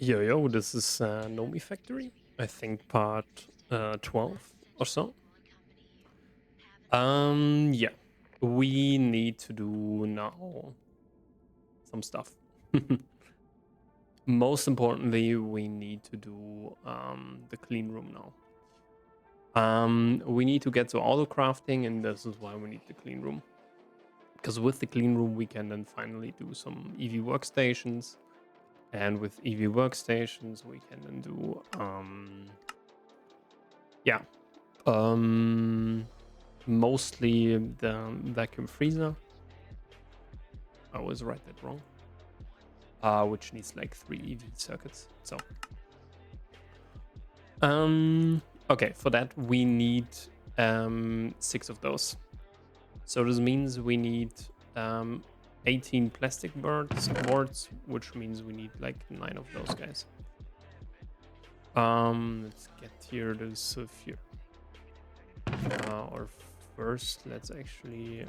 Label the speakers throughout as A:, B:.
A: Yo, this is Nomifactory, I think part 12 or so. Yeah, we need to do now some stuff. Most importantly, we need to do the clean room now. We need to get to auto crafting, and this is why we need the clean room. Because with the clean room, we can then finally do some EV workstations, and with EV workstations, we can then do yeah. Mostly the vacuum freezer. I always write that wrong. Which needs like 3 EV circuits. So, okay, for that we need 6 of those. So this means we need 18 plastic boards, which means we need like 9 of those guys. Let's get here the sulfur. Or first, let's actually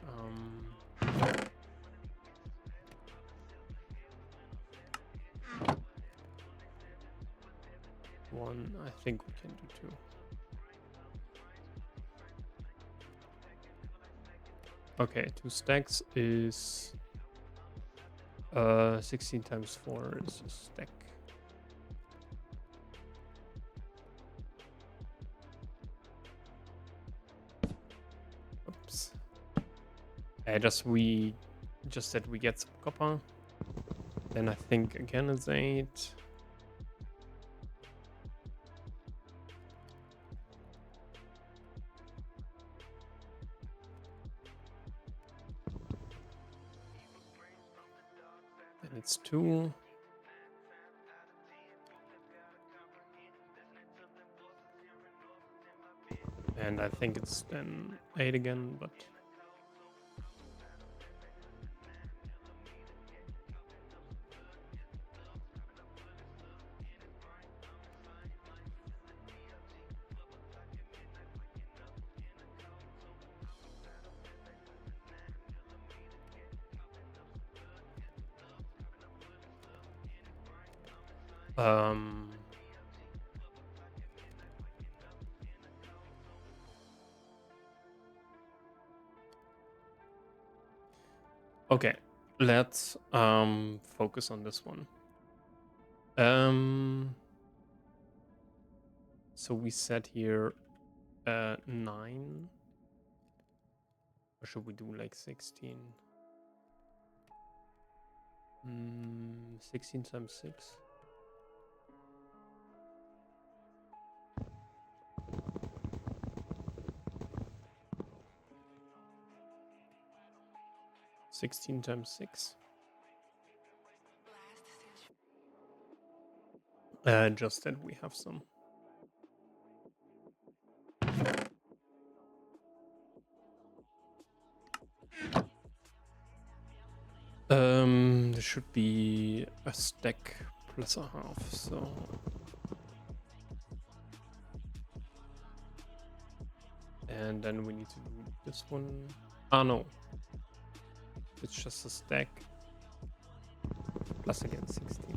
A: one. I think we can do 2. Okay, 2 stacks is 16 times 4 is a stack. Oops. Just that we get some copper. Then I think again it's 8. Then it's 2. And I think it's then 8 again, but um okay, let's focus on this one. So we set here 9, or should we do like 16? 16 times 6. Sixteen times 6. Just that we have some. There should be a stack plus a half, so. And then we need to do this one. Ah, no. It's just a stack plus again 16.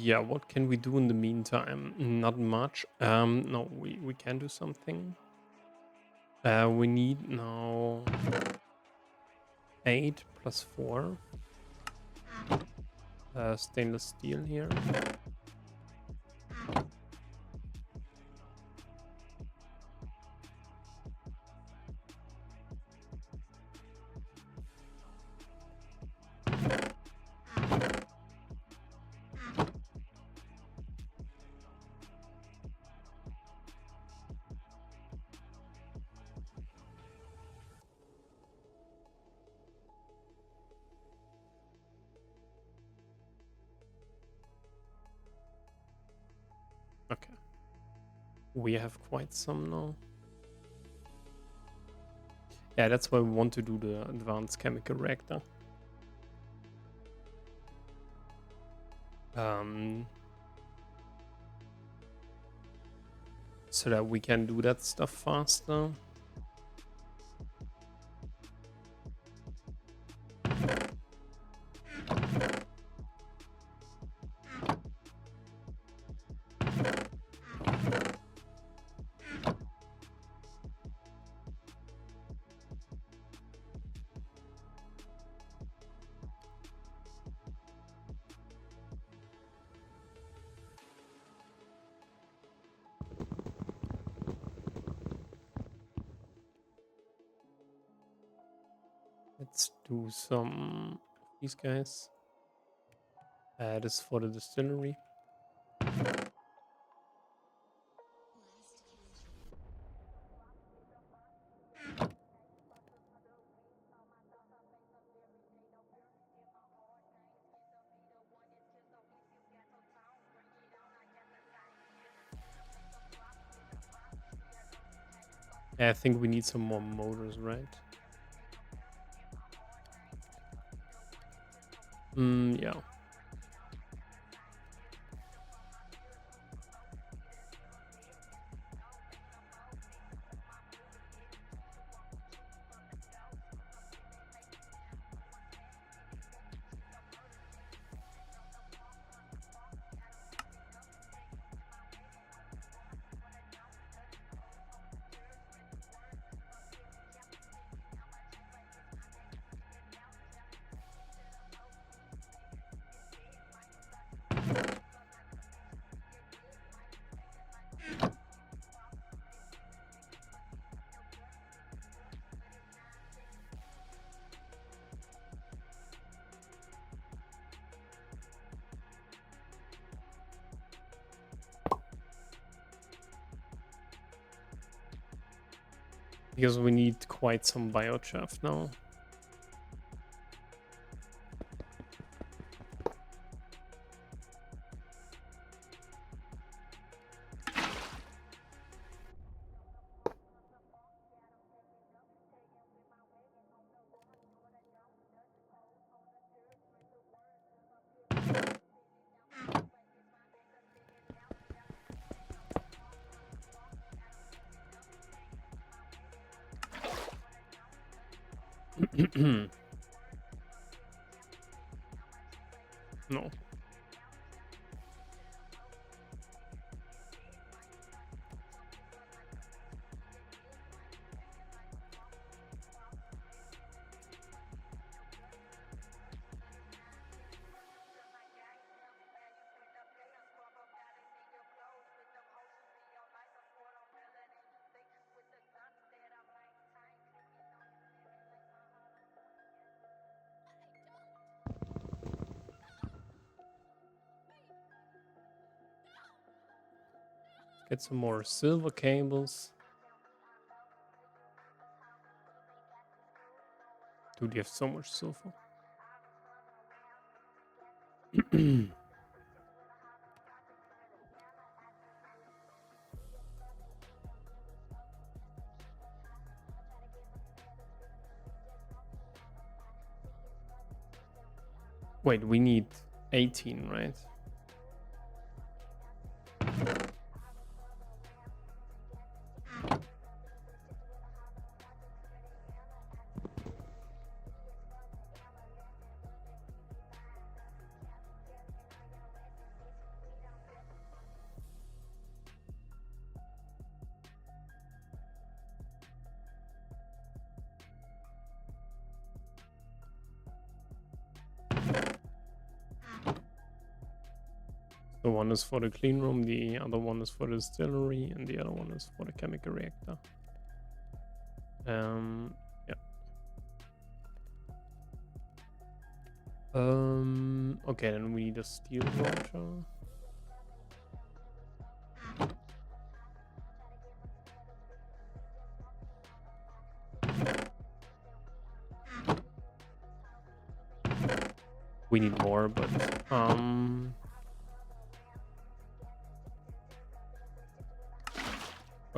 A: Yeah, what can we do in the meantime? Not much. No, we can do something. We need now 8 plus 4 stainless steel here. We have quite some now. Yeah, that's why we want to do the advanced chemical reactor. So that we can do that stuff faster. Let's do some of these guys. This is for the distillery. Yeah, I think we need some more motors, right? Yeah. Because we need quite some biochaff now. No. Get some more silver cables. Dude, you have so much silver. Wait, we need 18, right? The one is for the clean room, the other one is for the distillery, and the other one is for the chemical reactor. Yeah. Okay, then we need a steel launcher. We need more, but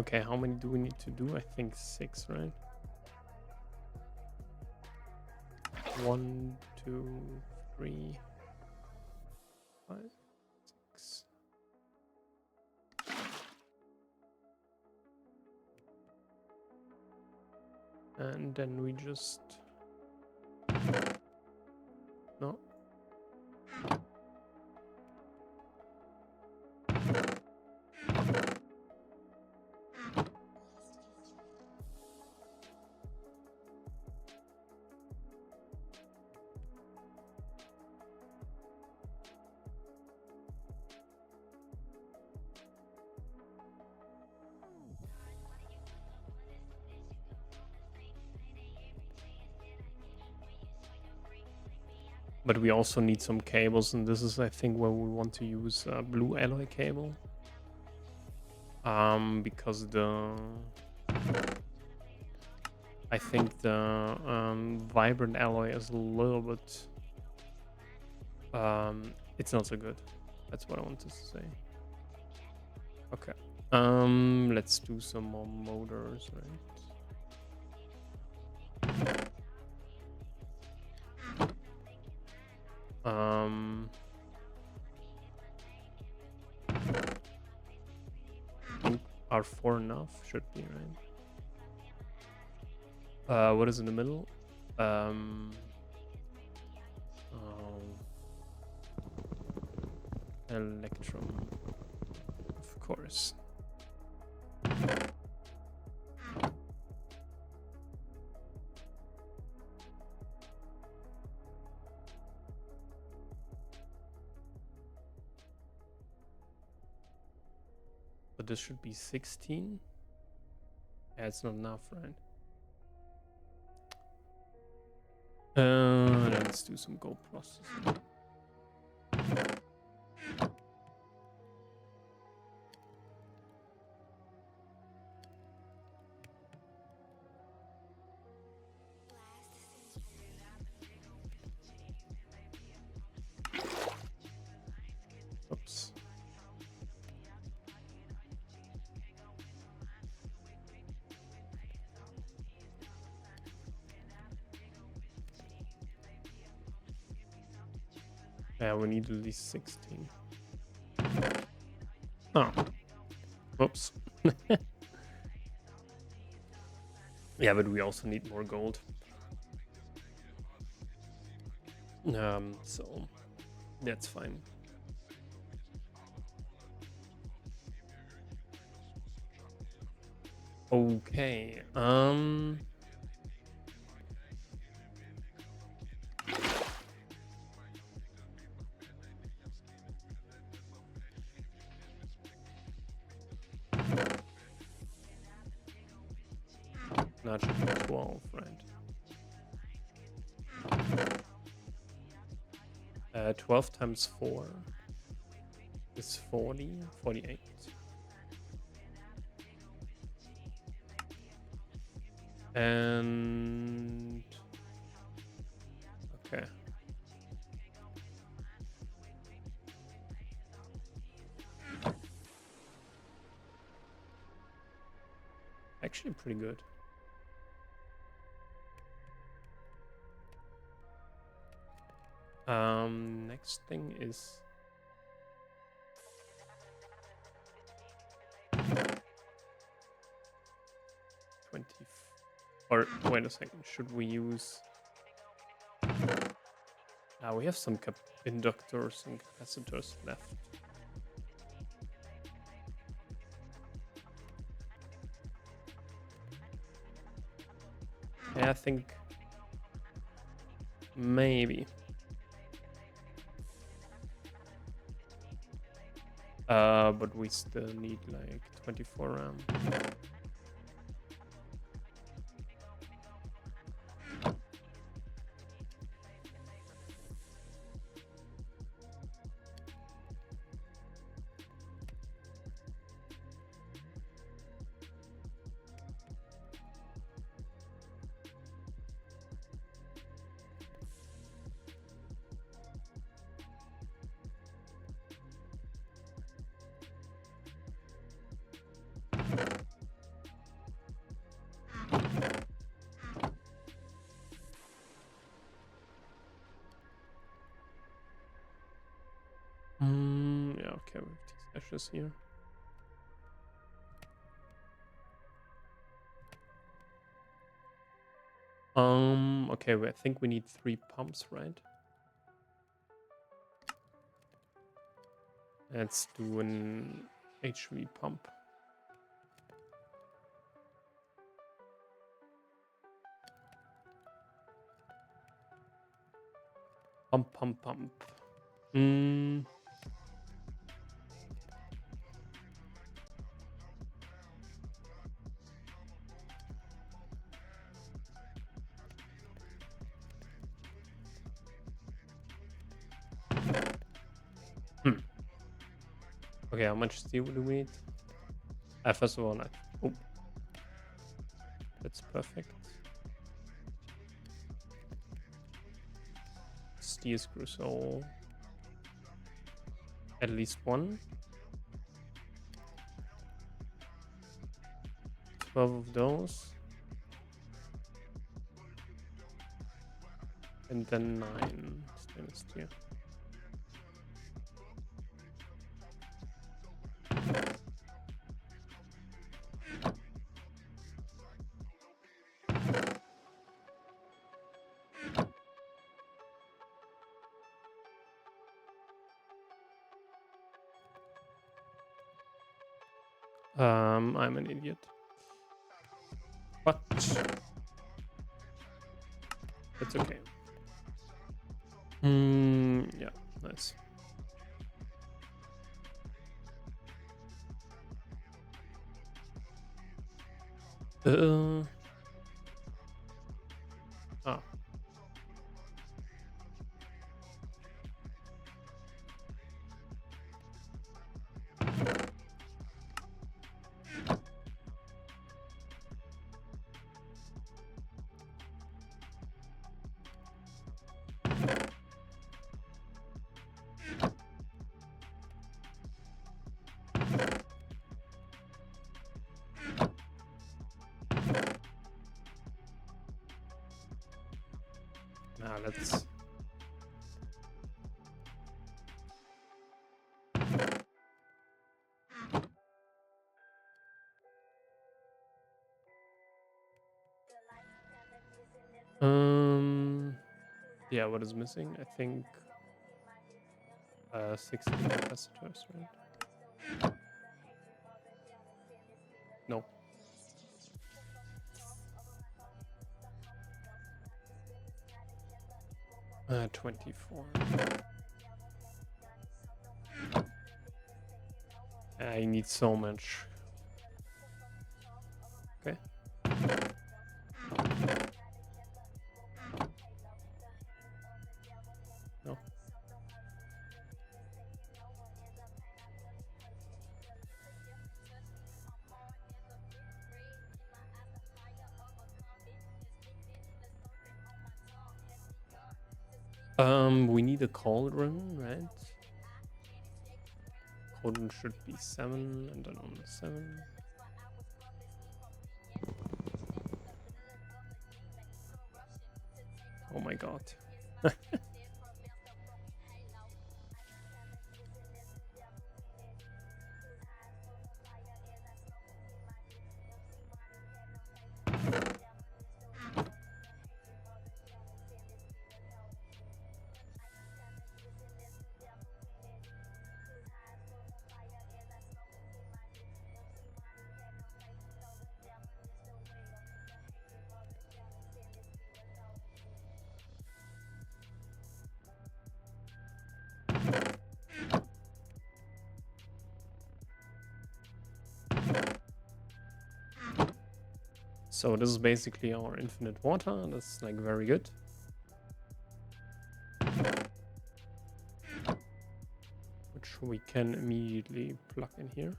A: Okay, how many do we need to do? I think 6, right? 1, 2, 3, 5, 6. And then we just... No. But we also need some cables, and this is, I think, where we want to use blue alloy cable. Because I think the vibrant alloy is a little bit... it's not so good. That's what I wanted to say. Okay. Let's do some more motors, right? I think R4 enough should be, right? What is in the middle? Oh, electrum, of course. But this should be 16. Yeah, it's not enough, right? Let's do some gold processing. Oops. Yeah, we need at least 16. Oh. Whoops. Yeah, but we also need more gold. So that's fine. Okay. That should be 12, right? 12 times 4 is 40, 48. And okay. Actually pretty good. Next thing is 20. Or wait a second, should we use... we have some inductors and capacitors left. Yeah, I think maybe. But we still need like 24 RAM. Okay, we have these ashes here. Okay, I think we need 3 pumps, right? Let's do an HV pump. Pump, pump, pump. Okay, how much steel do we need? First of all, oh, that's perfect. Steel screw, so at least 1. 12 of those. And then 9 stainless steel. I'm an idiot. But it's okay. Yeah, nice. Ah. Now let's. Yeah, what is missing? I think 60 capacitors, right? No. Uh, 24. I need so much. Okay. No. We need a cauldron, right? Cauldron should be 7, and then on the 7. Oh my god. So this is basically our infinite water. That's like very good. Which we can immediately plug in here.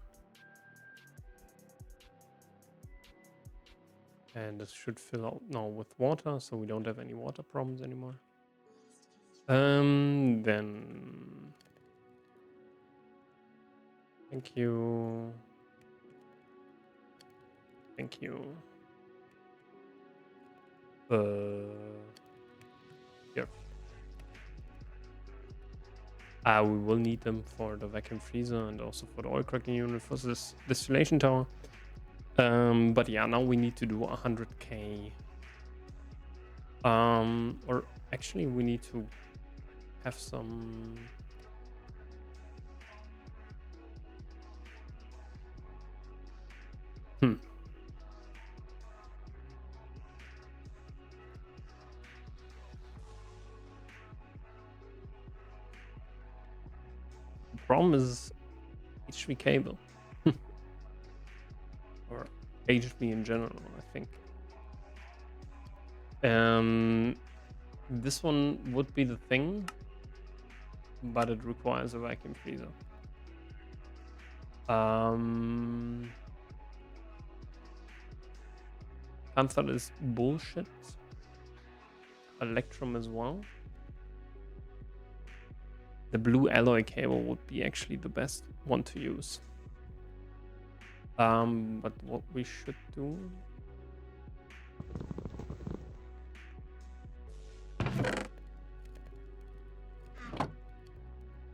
A: And this should fill out now with water, so we don't have any water problems anymore. Then thank you. Thank you. Here. We will need them for the vacuum freezer and also for the oil cracking unit for this distillation tower. But yeah, now we need to do 100k. Or actually we need to have some... The problem is HV cable. Or HV in general, I think. This one would be the thing, but it requires a vacuum freezer. Panther is bullshit. Electrum as well. The blue alloy cable would be actually the best one to use. But what we should do...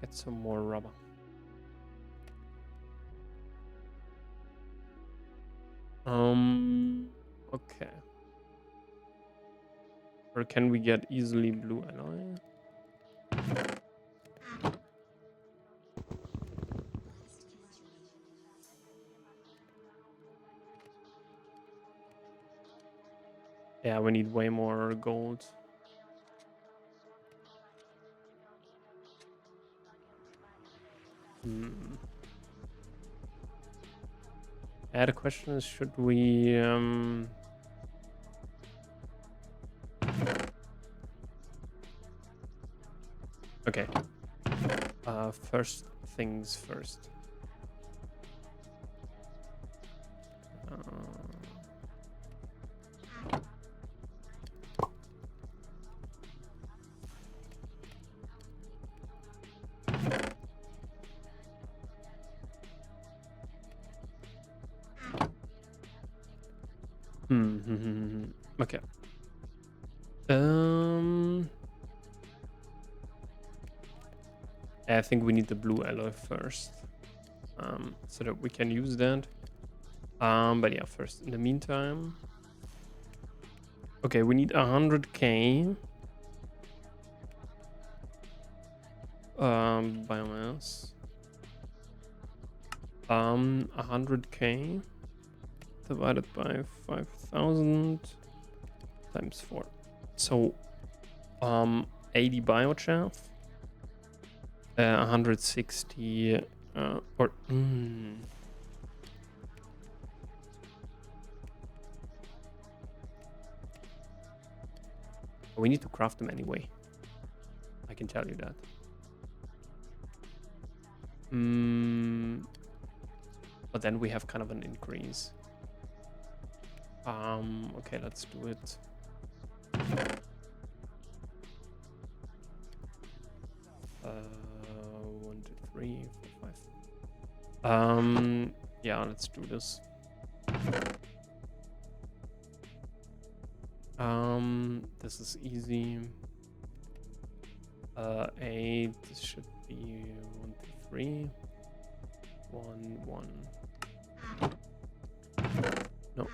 A: Get some more rubber. Okay. Or can we get easily blue alloy? Yeah, we need way more gold. Yeah, the question is, should we... Okay. First things first. Okay. I think we need the blue alloy first, so that we can use that. But yeah, first, in the meantime... Okay, we need 100k. Biomass. 100k divided by 5,000 times 4. So, 80 biochaff. 160, or... We need to craft them anyway. I can tell you that. But then we have kind of an increase. Okay, let's do it. 1, 2, 3, 4, 5. Yeah, let's do this. This is easy. 8. This should be 1, 2, 3. 1, 1. No.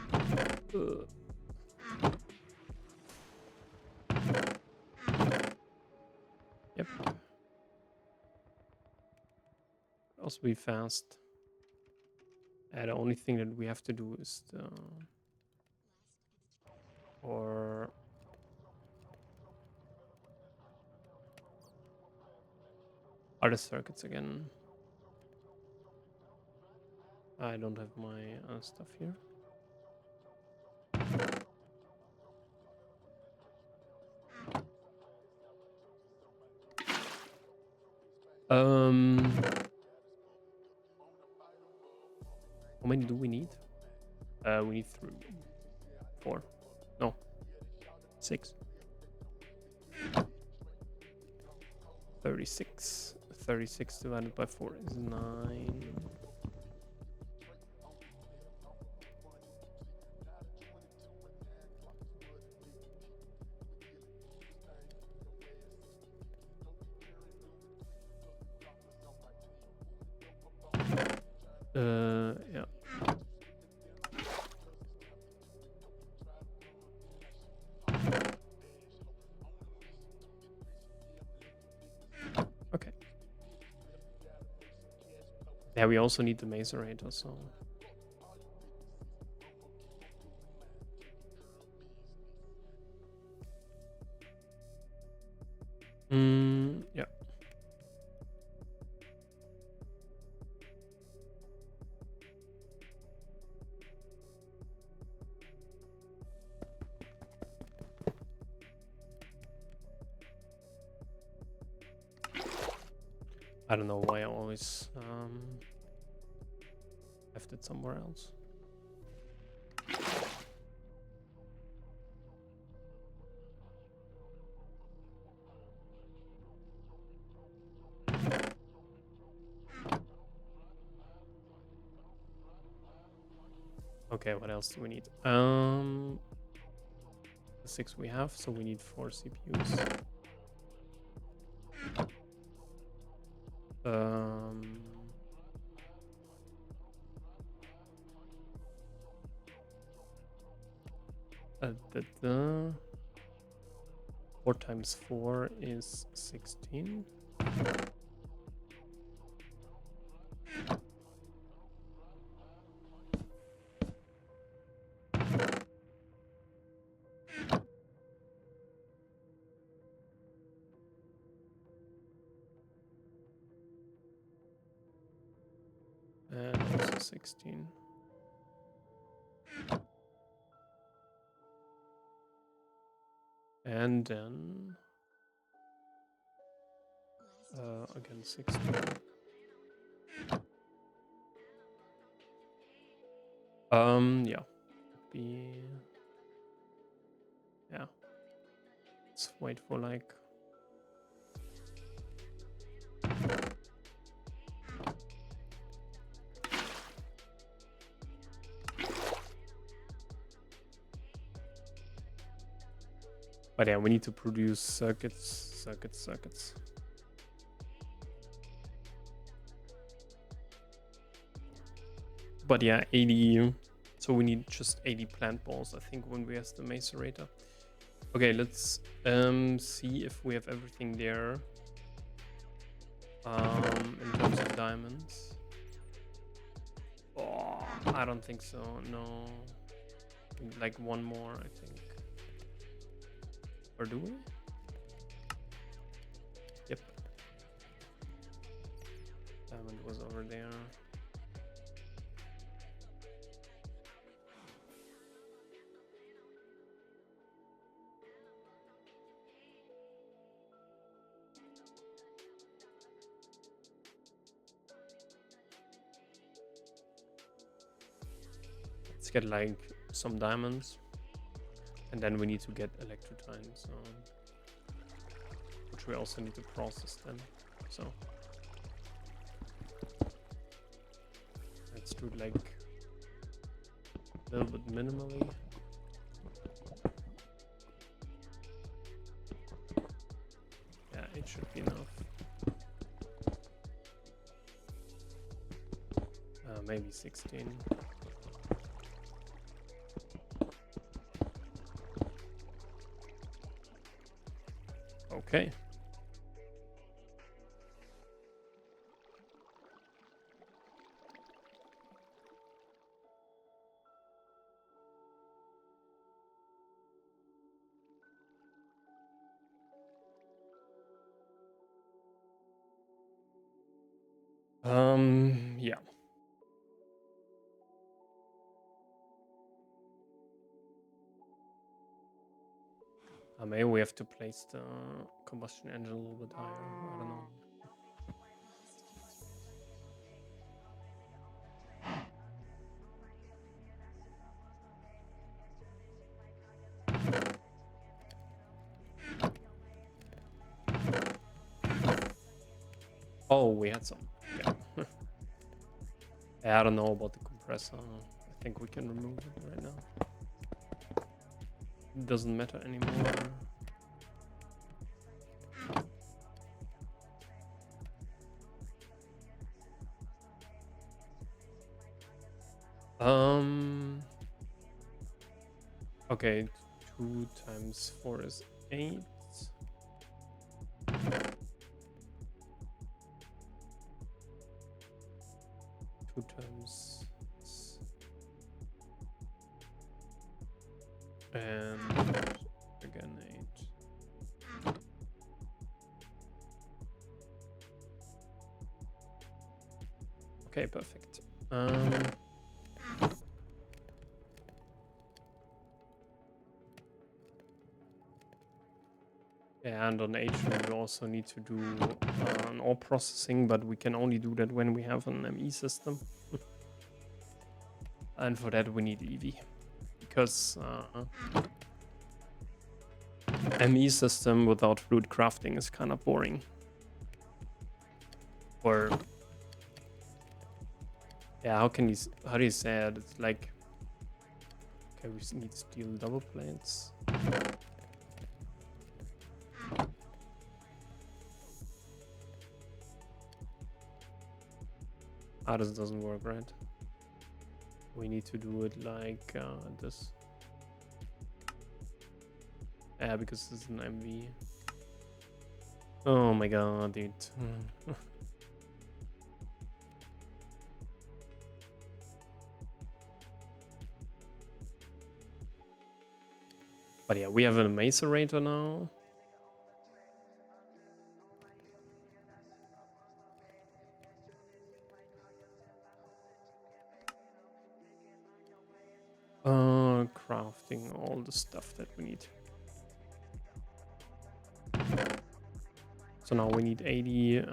A: Yep. Also be fast. The only thing that we have to do is the... Or... Other circuits again. I don't have my stuff here. How many do we need? We need 3, 4. No. 6. 36. 36 divided by 4 is 9. Yeah, we also need the macerator, so. Yeah. I don't know why I always left it somewhere else. Okay, what else do we need? The 6 we have, so we need 4 CPUs. The 4 times 4 is 16. And also 16. And then again 16. Yeah. Yeah. Let's wait for like. But yeah, we need to produce circuits. But yeah, 80. So we need just 80 plant balls, I think, when we have the macerator. Okay, let's see if we have everything there. In terms of diamonds. Oh, I don't think so. No. Like one more, I think. Or do we? Yep. Diamond was over there. Let's get like some diamonds. And then we need to get electrotine, so which we also need to process then. So let's do it like a little bit minimally. Yeah, it should be enough. Maybe 16. Okay. Yeah. Maybe we have to place the combustion engine a little bit higher. I don't know. Oh, we had some. Yeah. I don't know about the compressor. I think we can remove it right now. It doesn't matter anymore. Okay, 2 times 4 is 8. 2 times and again 8. Okay, perfect. Yeah, and on H we also need to do an ore processing, but we can only do that when we have an ME system. And for that we need EV, because ME system without fluid crafting is kind of boring. Or yeah, how do you say it? It's like, okay, we need steel double plates. Ah, this doesn't work, right? We need to do it like this. Yeah, because this is an MV. Oh my god, dude. But yeah, we have a macerator now. Crafting all the stuff that we need. So now we need 80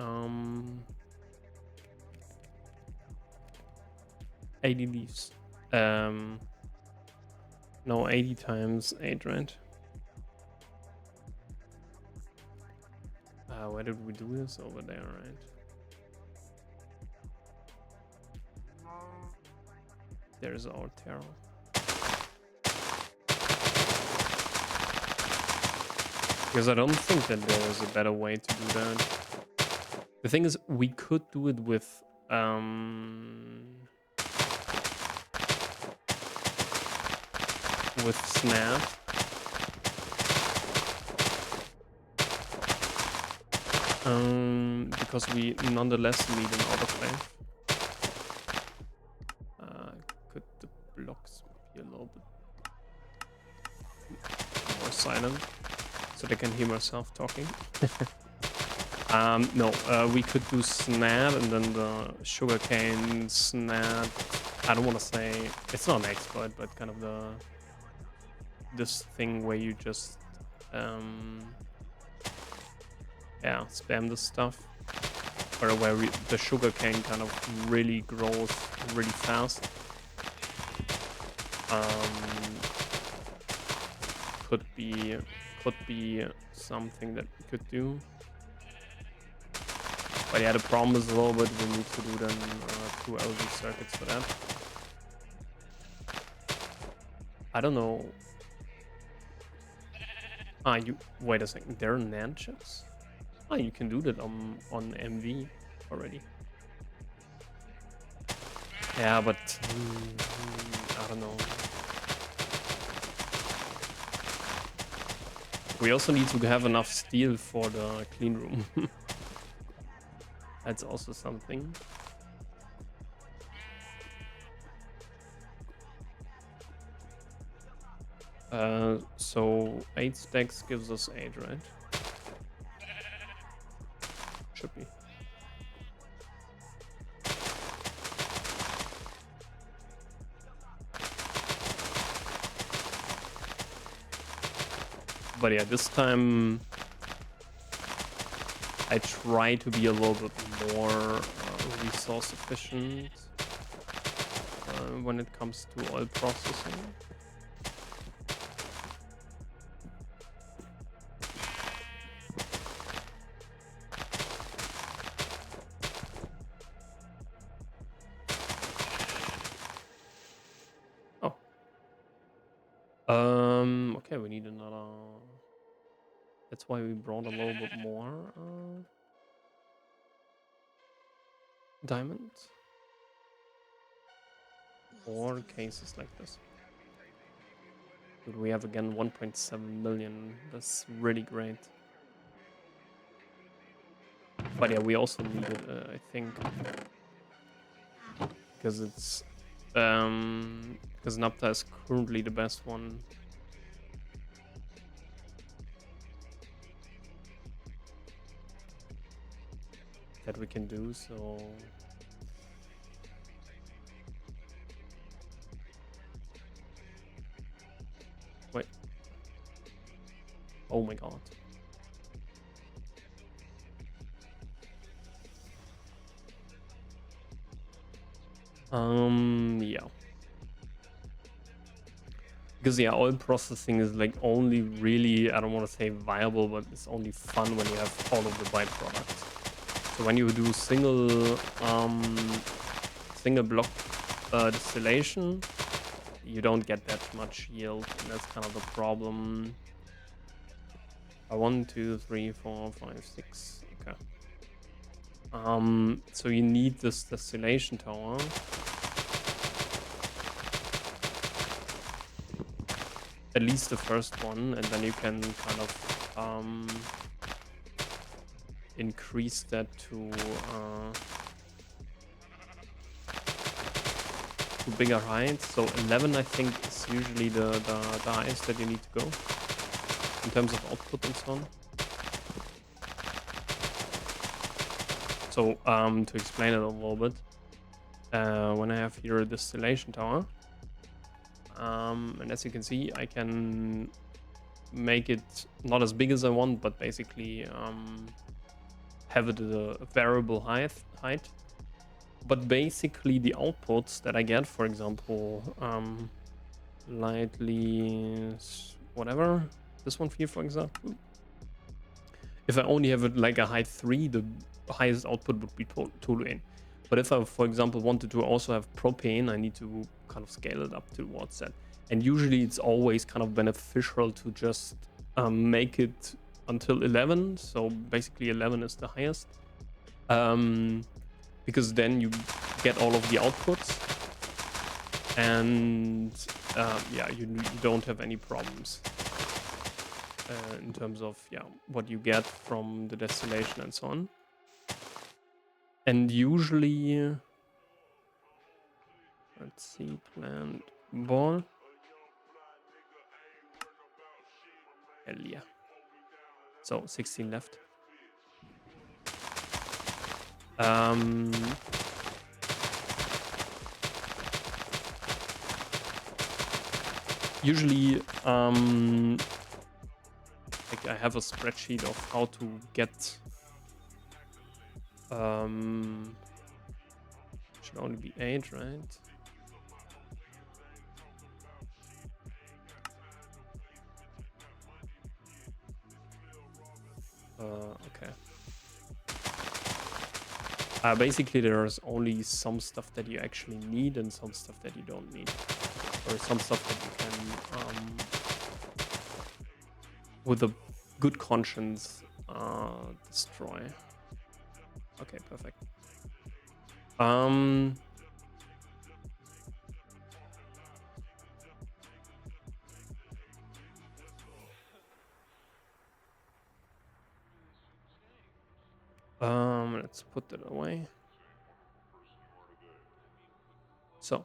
A: 80 leaves. No, 80 times 8, right? Where did we do this? Over there, right? There's our terror. Because I don't think that there is a better way to do that. The thing is, we could do it with Snap. Because we nonetheless need an autoclave. Could the blocks be a little bit more silent so they can hear myself talking? No, we could do snap and then the sugarcane snap. I don't want to say it's not an exploit, but kind of this thing where you just yeah, spam this stuff, or where the sugarcane kind of really grows really fast. Could be something that we could do. But yeah, the problem is a little bit we need to do then 2 LV circuits for that. I don't know. Wait a second. There are NAND chips? Oh, you can do that on MV already. Yeah, but I don't know. We also need to have enough steel for the clean room. That's also something. So 8 stacks gives us 8, right? Should be. But yeah, this time I try to be a little bit more resource efficient when it comes to oil processing. Okay, we need another. That's why we brought a little bit more diamonds. 4 cases like this. Dude, we have again 1.7 million. That's really great. But yeah, we also needed, I think, because it's because naphtha is currently the best one. That we can do, so wait. Oh my god. Yeah. Because yeah, oil processing is like only really, I don't want to say viable, but it's only fun when you have all of the byproducts. So when you do single block distillation, you don't get that much yield, and that's kind of the problem. 1, 2, 3, 4, 5, 6. Okay. So you need this distillation tower. At least the first one, and then you can kind of increase that to bigger heights. So 11, I think, is usually the highest that you need to go in terms of output and so on. So to explain it a little bit, when I have here a distillation tower, and as you can see, I can make it not as big as I want, but basically have it at a variable height. But basically the outputs that I get, for example, lightly whatever, this one here, for example, if I only have it like a height 3, the highest output would be toluene. But if I, for example, wanted to also have propane, I need to kind of scale it up towards that. And usually it's always kind of beneficial to just make it until 11. So basically 11 is the highest. Because then you get all of the outputs. And yeah, you don't have any problems in terms of what you get from the distillation and so on. And usually, let's see, plant ball. Hell yeah. So 16 left. Usually, like I have a spreadsheet of how to get should only be 8, right? Okay. Basically, there's only some stuff that you actually need and some stuff that you don't need, or some stuff that you can, with a good conscience, destroy. Okay, perfect. Let's put that away. So,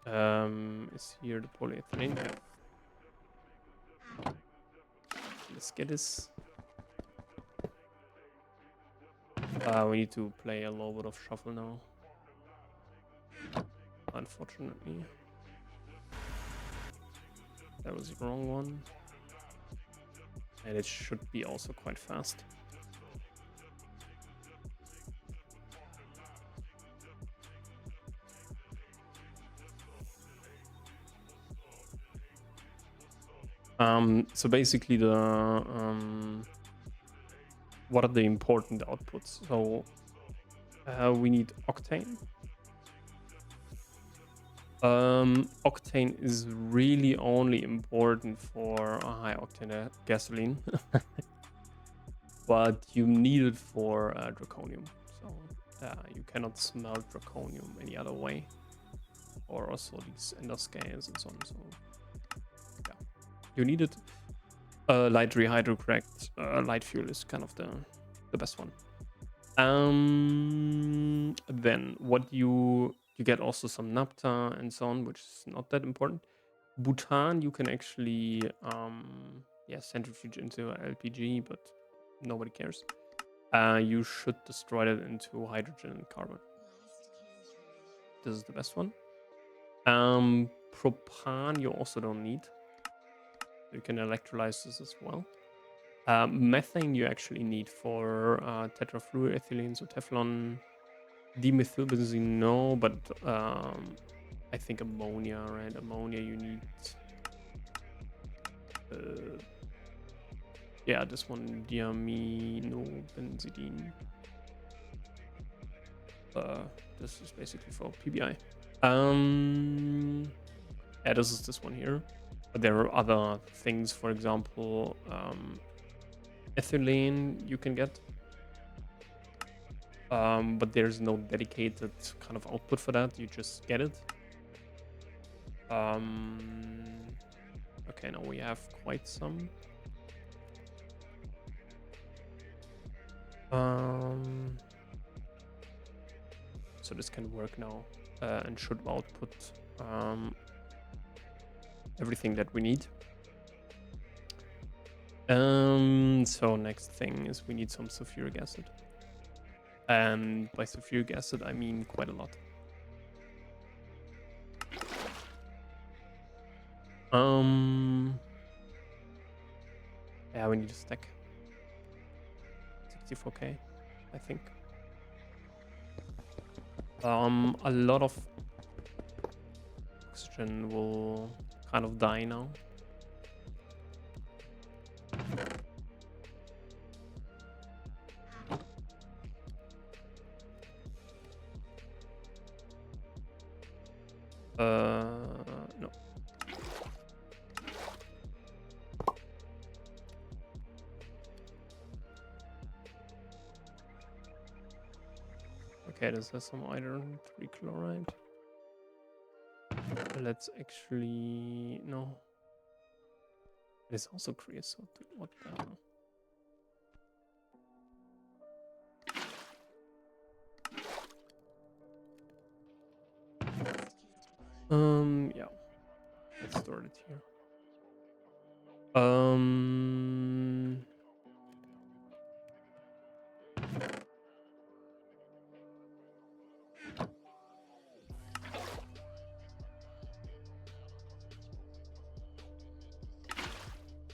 A: is here the polyethylene? Let's get this. We need to play a little bit of shuffle now. Unfortunately. That was the wrong one. And it should be also quite fast. So basically the what are the important outputs? So we need octane. Octane is really only important for a high octane gasoline, but you need it for draconium. So you cannot smelt draconium any other way, or also these ender scales and so on. So yeah, you need it. Light rehydrocracked light fuel is kind of the best one. Then what you get also some naphtha and so on, which is not that important. Bhutan you can actually yeah, centrifuge into LPG, but nobody cares. You should destroy it into hydrogen and carbon. This is the best one. Propan you also don't need. You can electrolyze this as well. Methane you actually need for tetrafluoroethylene, so Teflon. Dimethylbenzene, no, but I think ammonia, right? Ammonia you need. Yeah, this one, diaminobenzidine. This is basically for PBI. Yeah, this is this one here. But there are other things, for example, ethylene you can get. But there's no dedicated kind of output for that. You just get it. Okay, now we have quite some. So this can work now and should output everything that we need. So next thing is we need some sulfuric acid. And by sulfuric acid, I mean quite a lot. Yeah, we need a stack. 64k, I think. A lot of oxygen will kind of die now. No. Okay, this has some iron 3 chloride. Let's actually no. It's also creosote. What the hell? Yeah. Let's store it here.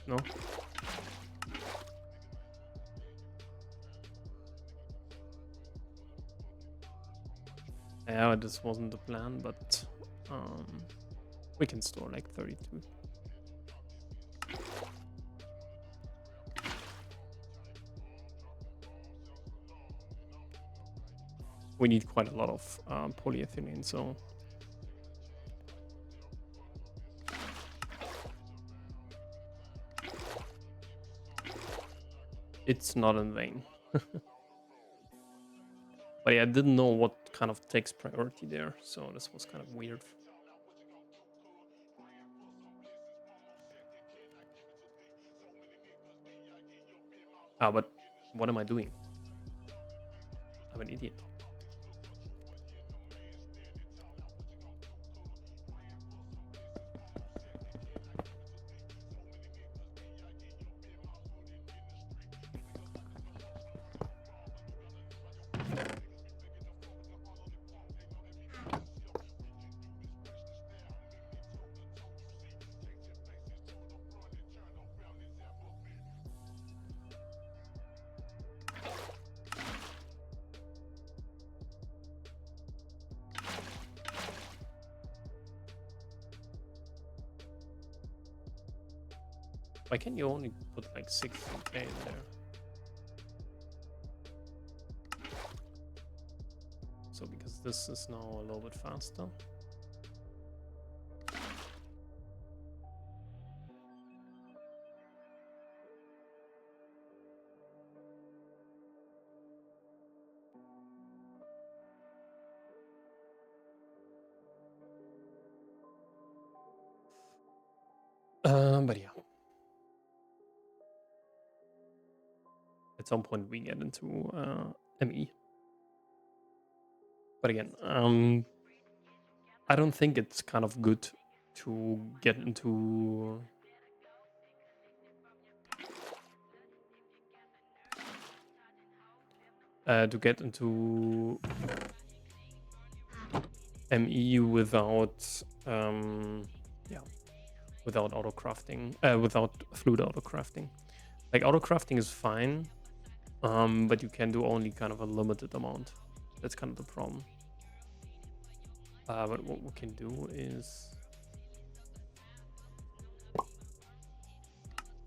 A: No. Yeah, this wasn't the plan, but we can store like 32. We need quite a lot of polyethylene, so it's not in vain. But yeah, I didn't know what kind of takes priority there, so this was kind of weird. Ah, but what am I doing? I'm an idiot. Why can't you only put like 16k in there? So because this is now a little bit faster. But yeah. At some point we get into ME. But again, I don't think it's kind of good to get into ME without yeah, without auto crafting, without fluid auto crafting. Like auto crafting is fine, but you can do only kind of a limited amount. That's kind of the problem. But what we can do is,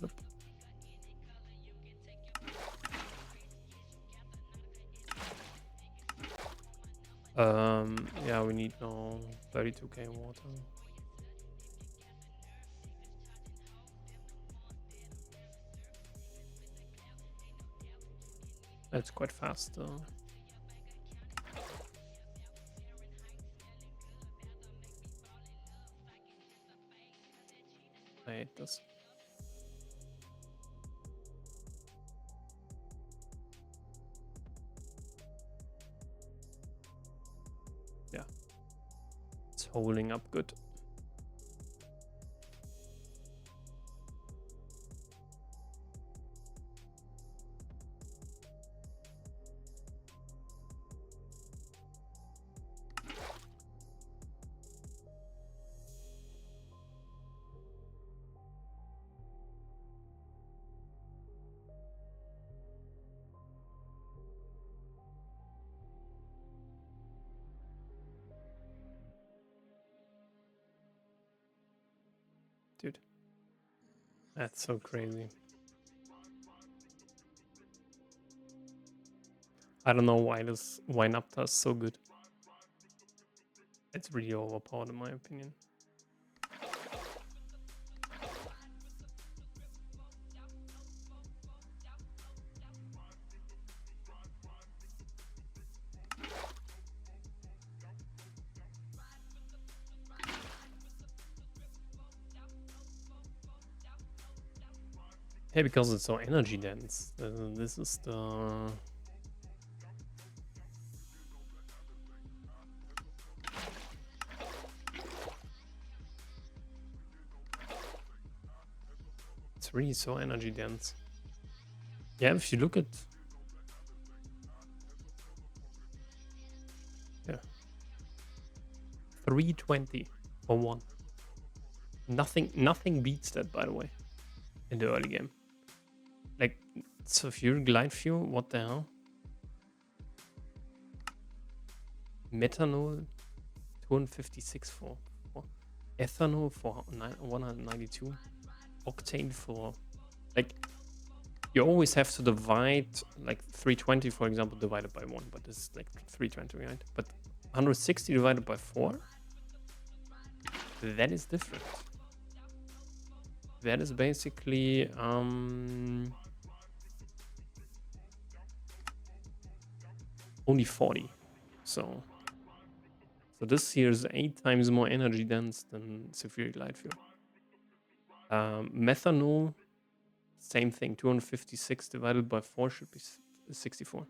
A: Oop. Yeah, we need now 32k water. That's quite fast though. I hate this. Yeah, it's holding up good. Dude, that's so crazy. I don't know why Napta is so good. It's really overpowered in my opinion. Yeah, because it's so energy dense. This is the... It's really so energy dense. Yeah, if you look at... Yeah. 320 for one. Nothing beats that, by the way, in the early game. Like, sulfuric glide fuel, what the hell? Methanol, 256 for ethanol for 192, octane for, like, you always have to divide, like 320 for example divided by 1, but this is like 320, right? But 160 divided by 4, that is different. That is basically only 40. So this here is 8 times more energy dense than sulfuric light fuel. Methanol, same thing. 256 divided by 4 should be 64.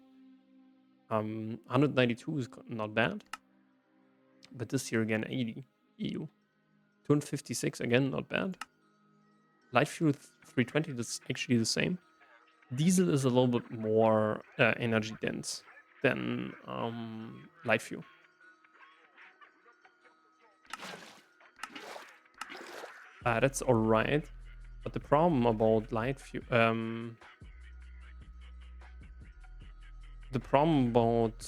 A: 192 is not bad, but this here again 80 EU. 256 again, not bad. Light fuel 320, that's actually the same. Diesel is a little bit more energy dense than light fuel. That's alright, but the problem about light fuel, the problem about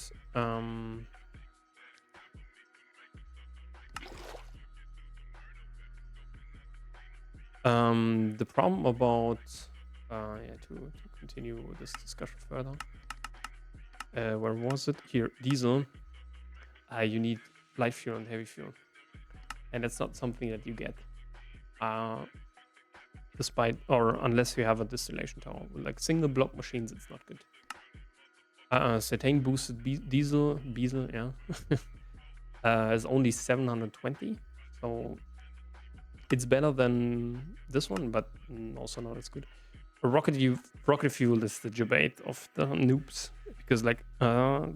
A: yeah, to continue this discussion further. Where was it? Here, diesel. You need light fuel and heavy fuel, and that's not something that you get. Despite, or unless you have a distillation tower. Like single block machines, it's not good. Cetane boosted diesel, yeah, is only 720, so it's better than this one, but also not as good. Rocket fuel is the debate of the noobs, because like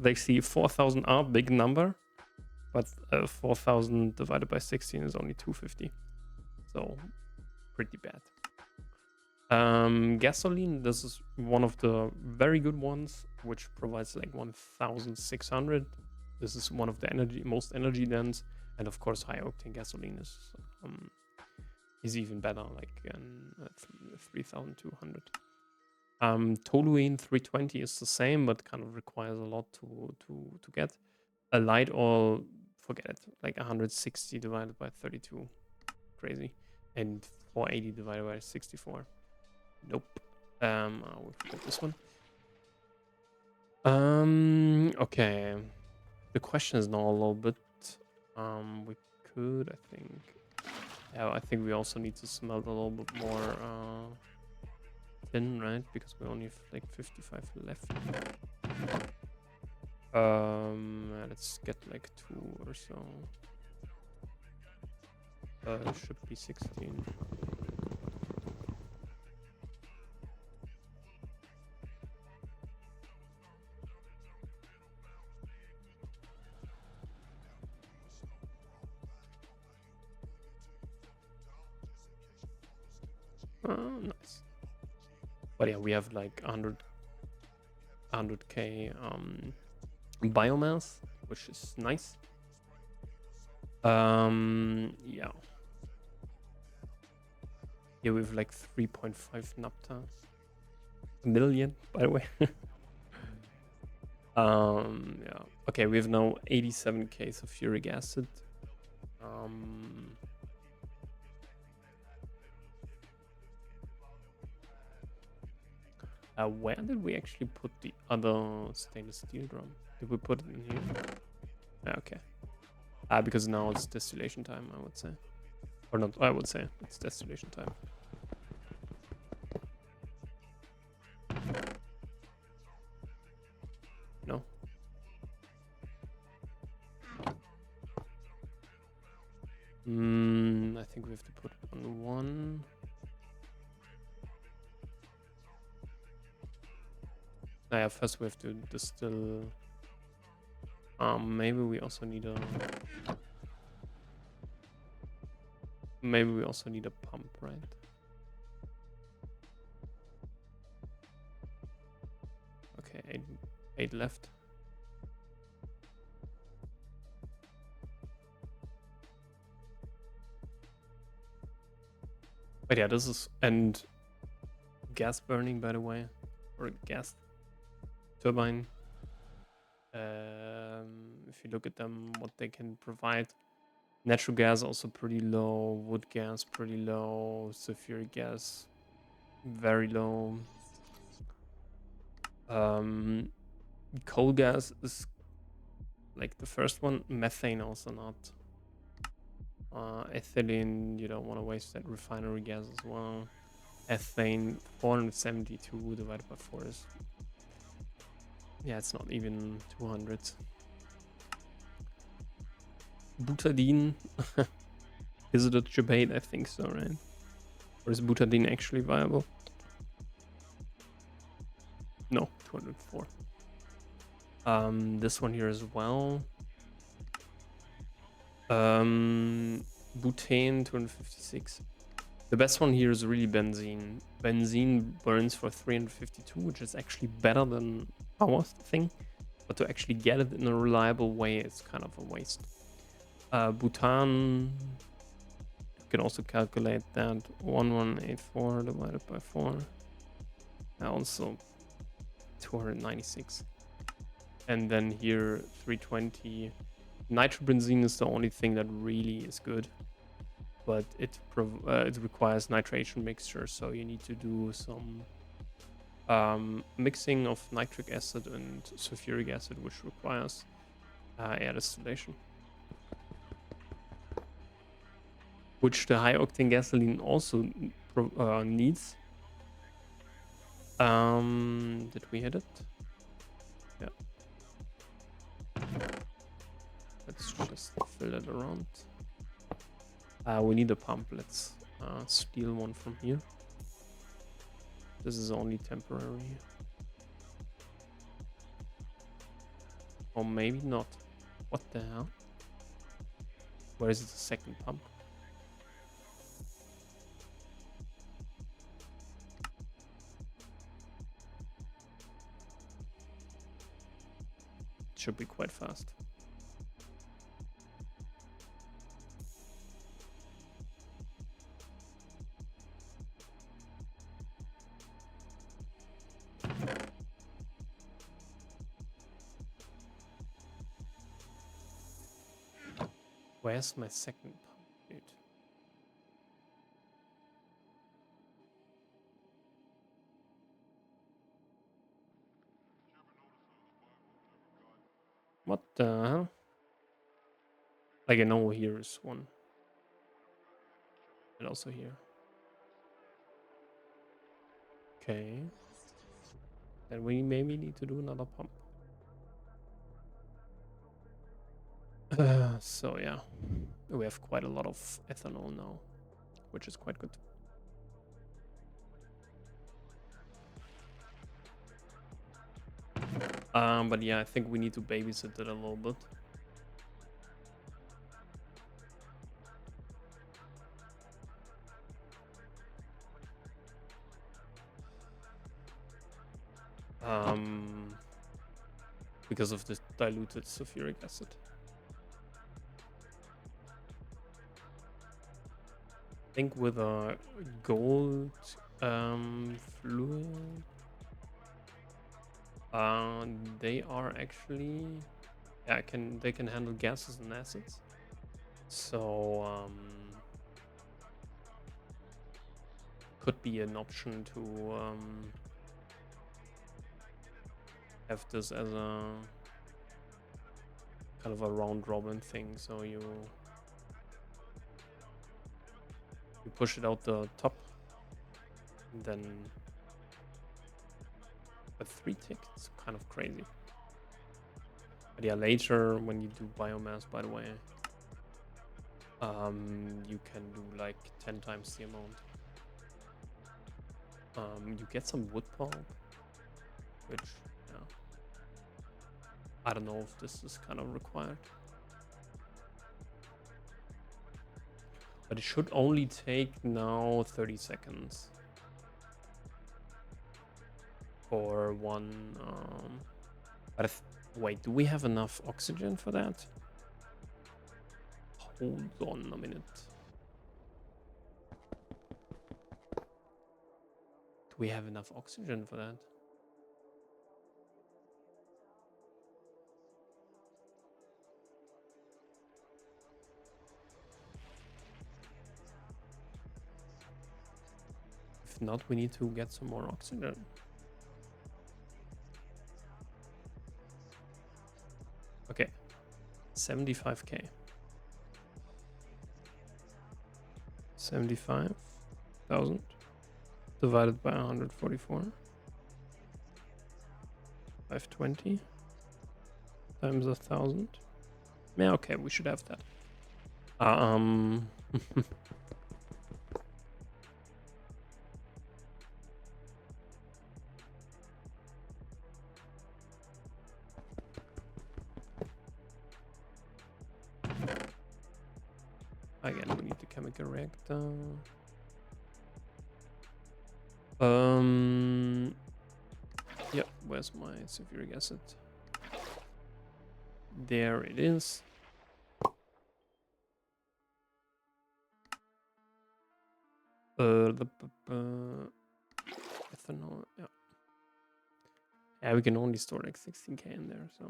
A: they see 4,000 R, big number, but 4,000 divided by 16 is only 250, so pretty bad. Gasoline, this is one of the very good ones, which provides like 1,600. This is one of the most energy dense, and of course high octane gasoline is even better, like 3,200. Toluene 320 is the same, but kind of requires a lot to get. A light oil, forget it, like 160 divided by 32, crazy, and 480 divided by 64. Nope. I will forget this one. Okay. The question is now a little bit. We could, I think. Yeah, I think we also need to smelt a little bit more tin, right? Because we only have like 55 left. Let's get like 2 or so. It should be 16. Oh, nice. But yeah, we have like 100k biomass, which is nice. Yeah. Here we have like 3.5 napta million, by the way. Yeah. Okay, we have now 87k sulfuric acid. Where did we actually put the other stainless steel drum? Did we put it in here? Okay. Because now it's distillation time, I would say. Or not, I would say it's distillation time. No. I think we have to put on 1. Yeah, first we have to distill. Maybe we also need a. Maybe we also need a pump, right? Okay, 8 left. But yeah, this is, and gas burning, by the way, or gas turbine. If you look at them, what they can provide, natural gas also pretty low, wood gas pretty low, sulfuric gas very low. Coal gas is like the first one. Methane also not. Ethylene, you don't want to waste that. Refinery gas as well. Ethane, 472 divided by 4 is, yeah, it's not even 200. Butadiene, is it a debate? I think so, right? Or is butadiene actually viable? No, 204. This one here as well. Butane, 256. The best one here is really benzene. Benzene burns for 352, which is actually better than our thing. But to actually get it in a reliable way, it's kind of a waste. Butane, you can also calculate that. 1184 divided by 4. Also 296. And then here 320. Nitrobenzene is the only thing that really is good, but it requires nitration mixture, so you need to do some mixing of nitric acid and sulfuric acid, which requires air distillation, which the high octane gasoline also needs. Did we hit it? Yeah. Let's just fill it around. We need a pump. Let's steal one from here. This is only temporary. Or maybe not. What the hell? Where is the second pump? It should be quite fast. Where's my second pump, dude? What the hell? Like, I know here is one. And also here. Okay. Then we maybe need to do another pump. So yeah, we have quite a lot of ethanol now, which is quite good. But yeah, I think we need to babysit it a little bit. Because of the diluted sulfuric acid. I think with a gold fluid, they are actually, yeah, they can handle gases and acids. So could be an option to have this as a kind of a round robin thing. So you push it out the top, and then with 3 tickets, kind of crazy. But yeah, later when you do biomass, by the way, you can do like 10 times the amount. You get some wood pulp, which, yeah, I don't know if this is kind of required. But it should only take now 30 seconds for one. But wait, do we have enough oxygen for that? Hold on a minute. Do we have enough oxygen for that? If not, we need to get some more oxygen. Okay, 75k. 75,000 divided by 144. 520 times 1,000. Yeah, okay, we should have that. Again, we need the chemical reactor. Yeah, where's my sulfuric acid? There it is. The ethanol, yeah. Yeah, we can only store like 16k in there, so.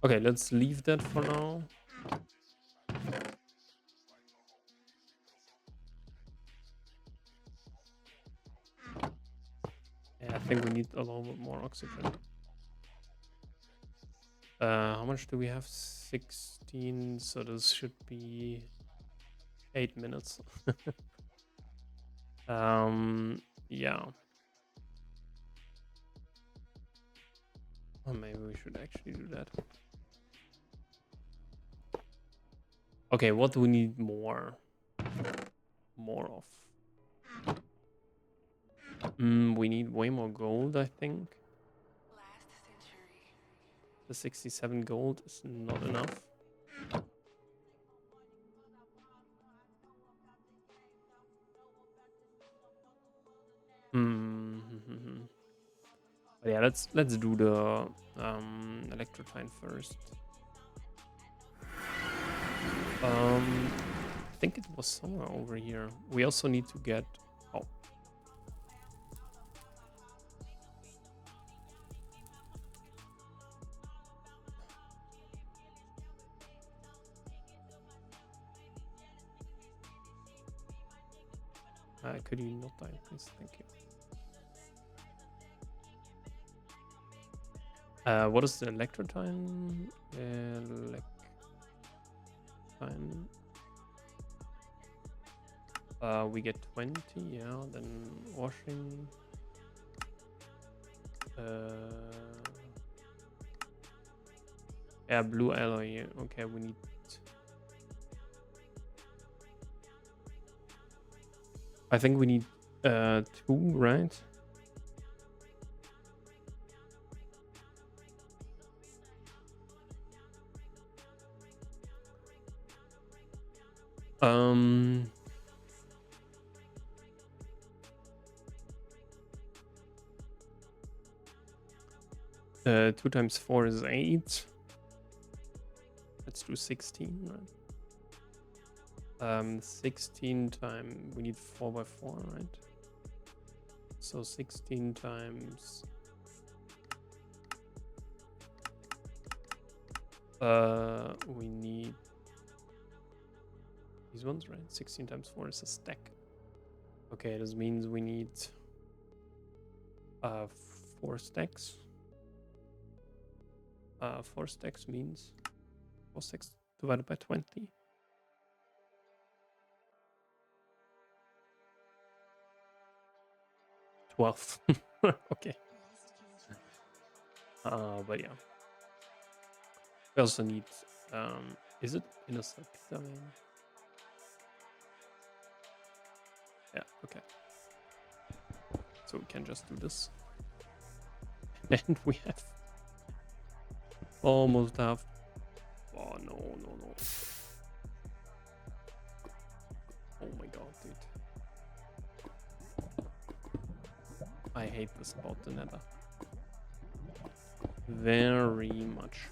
A: Okay, let's leave that for now. Yeah, I think we need a little bit more oxygen. How much do we have? 16. So this should be 8 minutes. Yeah. Or maybe we should actually do that. Okay, what do we need more? More of? We need way more gold, I think. The 67 gold is not enough. But yeah, let's do the electrotine first. I think it was somewhere over here. We also need to get. Oh. Could you not die, please? Thank you. What is the electrotine? We get 20, yeah. Then washing. Yeah, blue alloy. Okay, we need. I think we need 2, right? Um. 2 times 4 is 8. Let's do 16, right? 16 times, we need 4 by 4, right? So 16 times we need these ones, right? 16 times 4 is a stack. Okay, this means we need 4 stacks. 4 stacks means 4 stacks divided by 20. 12. Okay. But yeah. We also need is it in a salpeter vein? Yeah, okay. So we can just do this. And we have almost half. Oh no. Oh my god, dude. I hate this about the nether. Very much.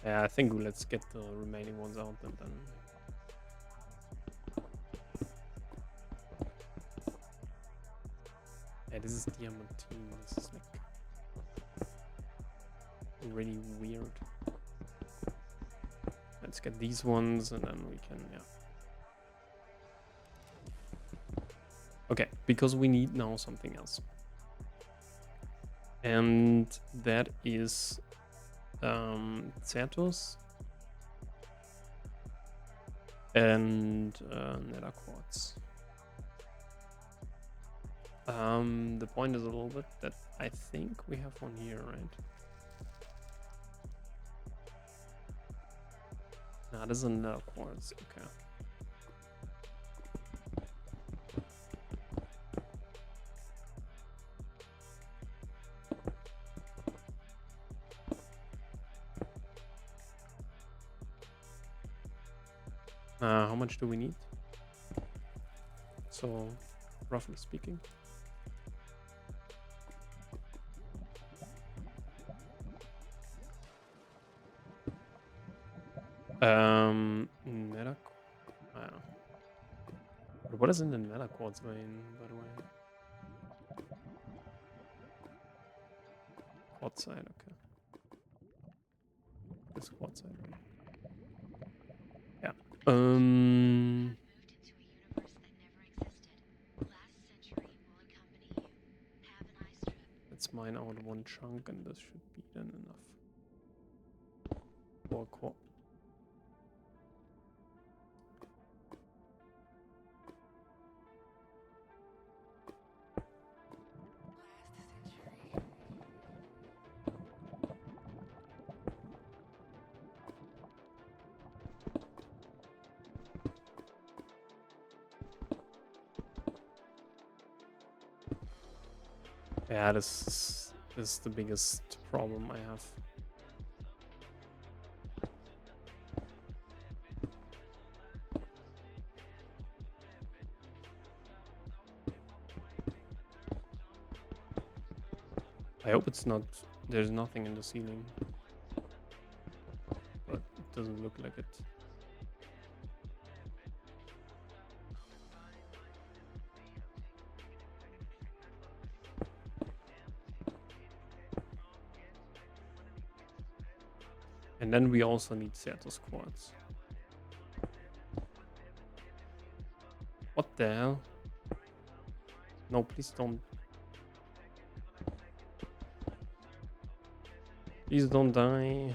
A: Yeah, I think let's get the remaining ones out and then. Yeah, this is diamantine. This is like really weird. Let's get these ones and then we can, yeah. Okay, because we need now something else. And that is Certus and nether quartz. The point is a little bit that I think we have one here, right? Nah, this is a nether quartz, okay. How much do we need? So, roughly speaking. Nether. What is in the nether quartz vein, by the way? Quartzite, okay. This quartzite, right? Yeah, Let's mine out one chunk, and this should be then enough for a core. Yeah, this is the biggest problem I have. I hope it's not, there's nothing in the ceiling, but it doesn't look like it. And then we also need Certus quartz. What the hell? No, please don't. Please don't die.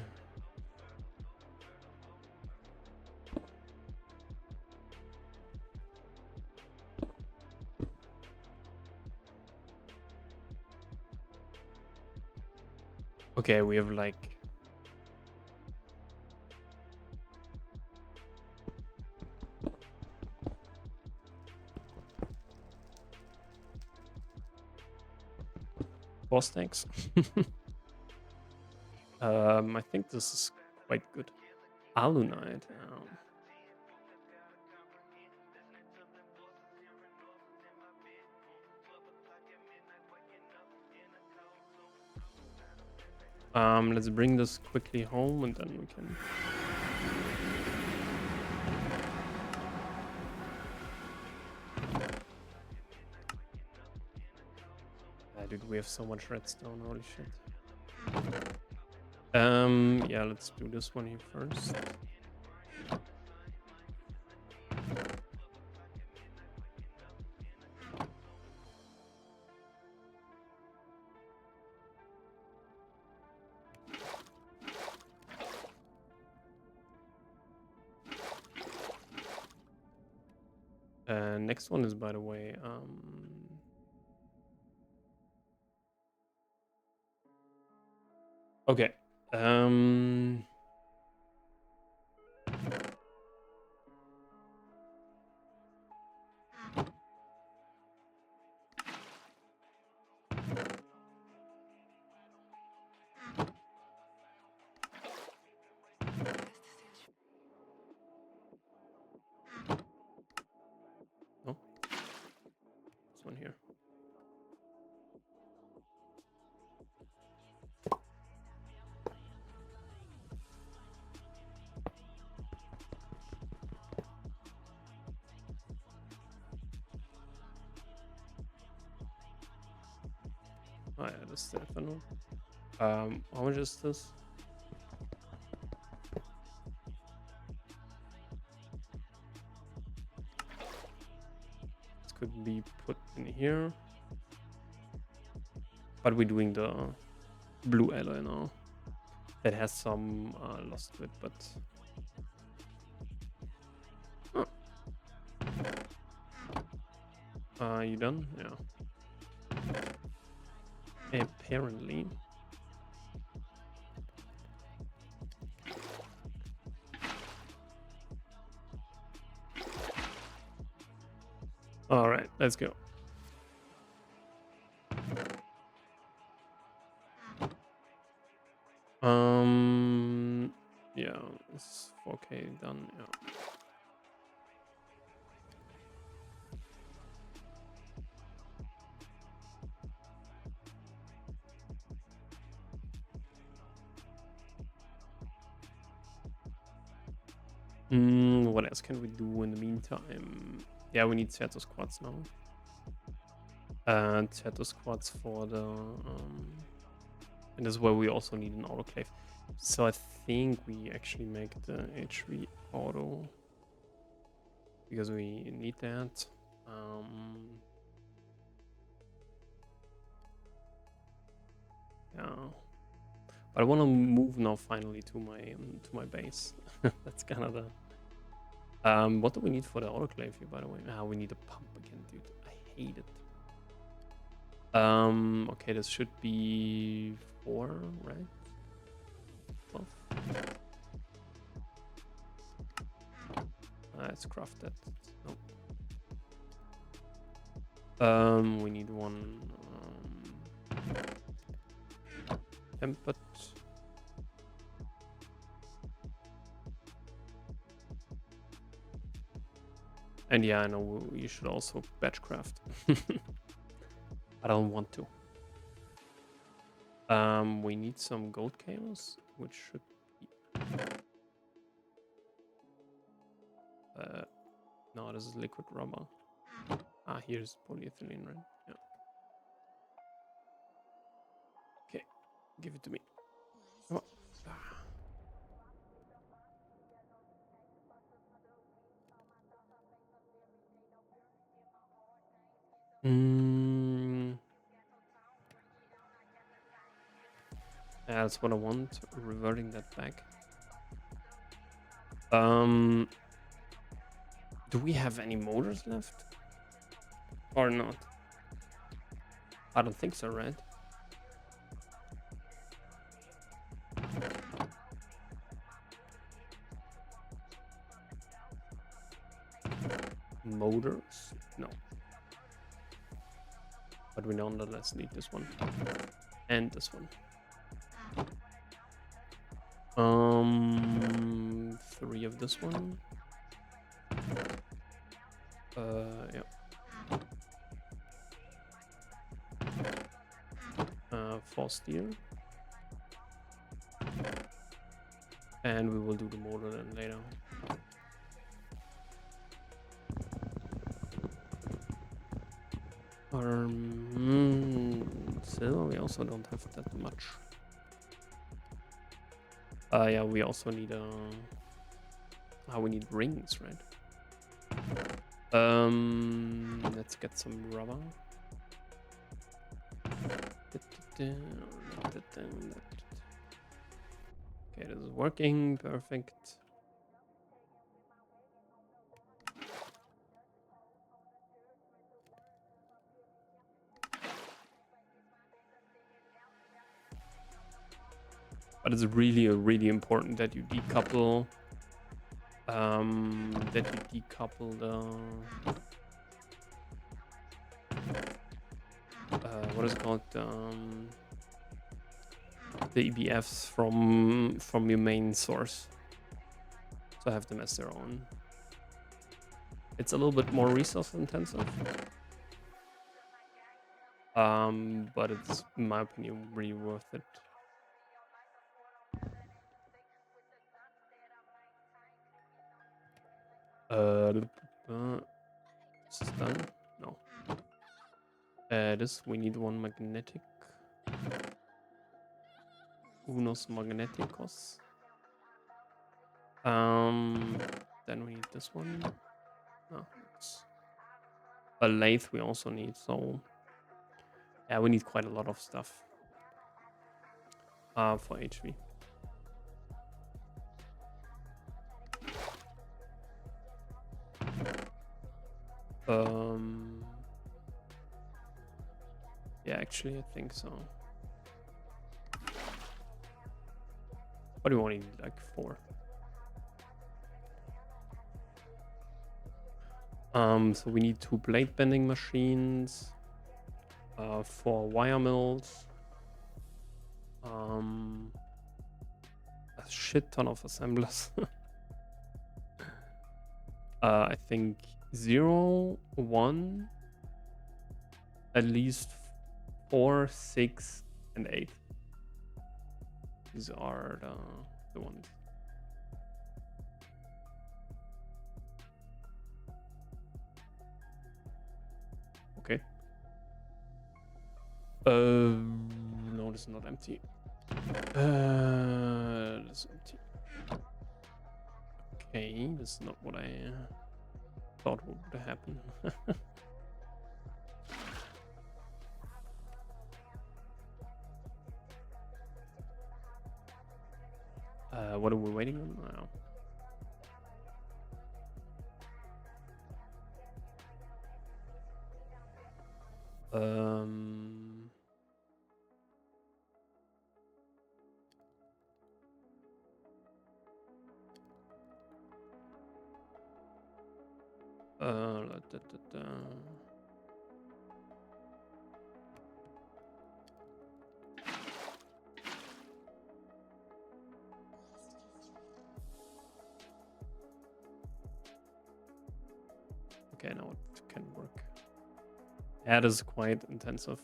A: Okay, we have like... Four stacks. I think this is quite good. Alunite. Let's bring this quickly home and then we can... Dude, we have so much redstone, holy shit. Yeah, let's do this one here first. Next one is, by the way, okay. Oh, this one here. Oh yeah, this is Stefano. How much is this? This could be put in here. But we're doing the blue alloy now. That has some loss to it, but... Oh. You done? Yeah. Apparently. All right, let's go. Yeah, it's 4K done. Yeah. What else can we do in the meantime? Yeah, we need Certus quartz now. And Certus quartz for the and this is where we also need an autoclave. So I think we actually make the HV auto because we need that. Yeah, but I want to move now finally to my base. That's kind of the. What do we need for the autoclave here, by the way? We need a pump again, dude. I hate it. Okay, this should be 4, right? 12. Let's craft that. Nope. We need one template. And yeah, I know you should also batch craft. I don't want to. We need some gold cables, which should be... no, this is liquid rubber. Here's polyethylene, right? Yeah. Okay, give it to me. Come on. Yeah, that's what I want. Reverting that back. Do we have any motors left? Or not? I don't think so, right? Motors? No. But we nonetheless need this one. And this one. 3 of this one. Yeah. 4 steel. And we will do the motor then later. Silver, we also don't have that much. Yeah, we also need we need rings, right? Let's get some rubber. Okay, this is working, perfect. But it's really important that you decouple the what is it called, the EBFs from your main source, so have them as their own. It's a little bit more resource intensive, but it's, in my opinion, really worth it. This is done. No. This we need one magnetic. Unos magneticos. Then we need this one. No, a lathe we also need. So yeah, we need quite a lot of stuff. For HV. Yeah, actually, I think so. What do you want to need? Like 4. So we need 2 blade bending machines, 4 wire mills, a shit ton of assemblers. I think 0, 1, at least 4, 6, and 8. These are the ones. Okay. No, this is not empty. This is empty. Okay, this is not what I... thought would happen. What are we waiting on now? Okay, now it can work. That is quite intensive.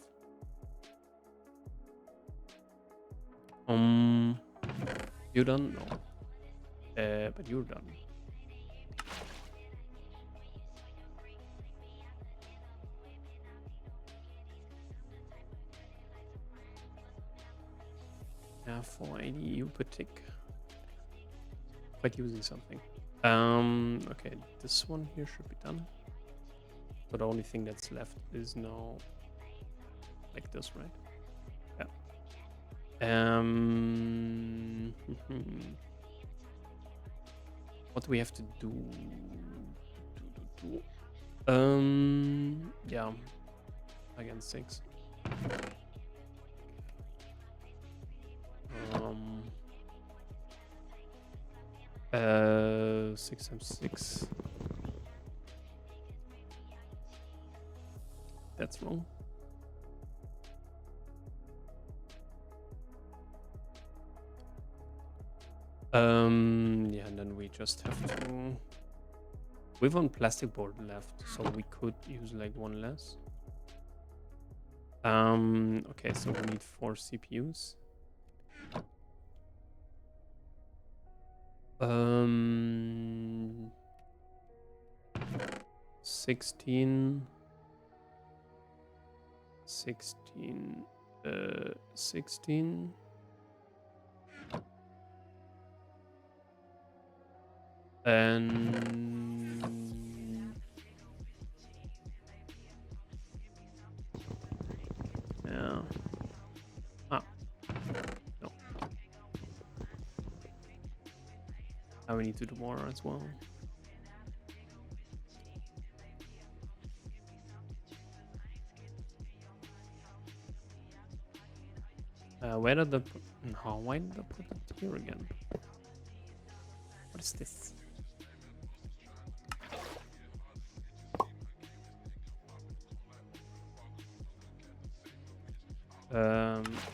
A: You done? No. But you're done. Yeah, 480 EU per tick. Quite using something. Okay, this one here should be done. So the only thing that's left is now like this, right? Yeah. What do we have to do? Yeah. Again, 6. 6 times 6. That's wrong. Yeah, and then we just have to. We have one plastic board left, so we could use like one less. Okay, so we need 4 CPUs. 16, 16. And yeah. No. Now we need to do more as well. Where did the... No, why did I put it here again? What is this?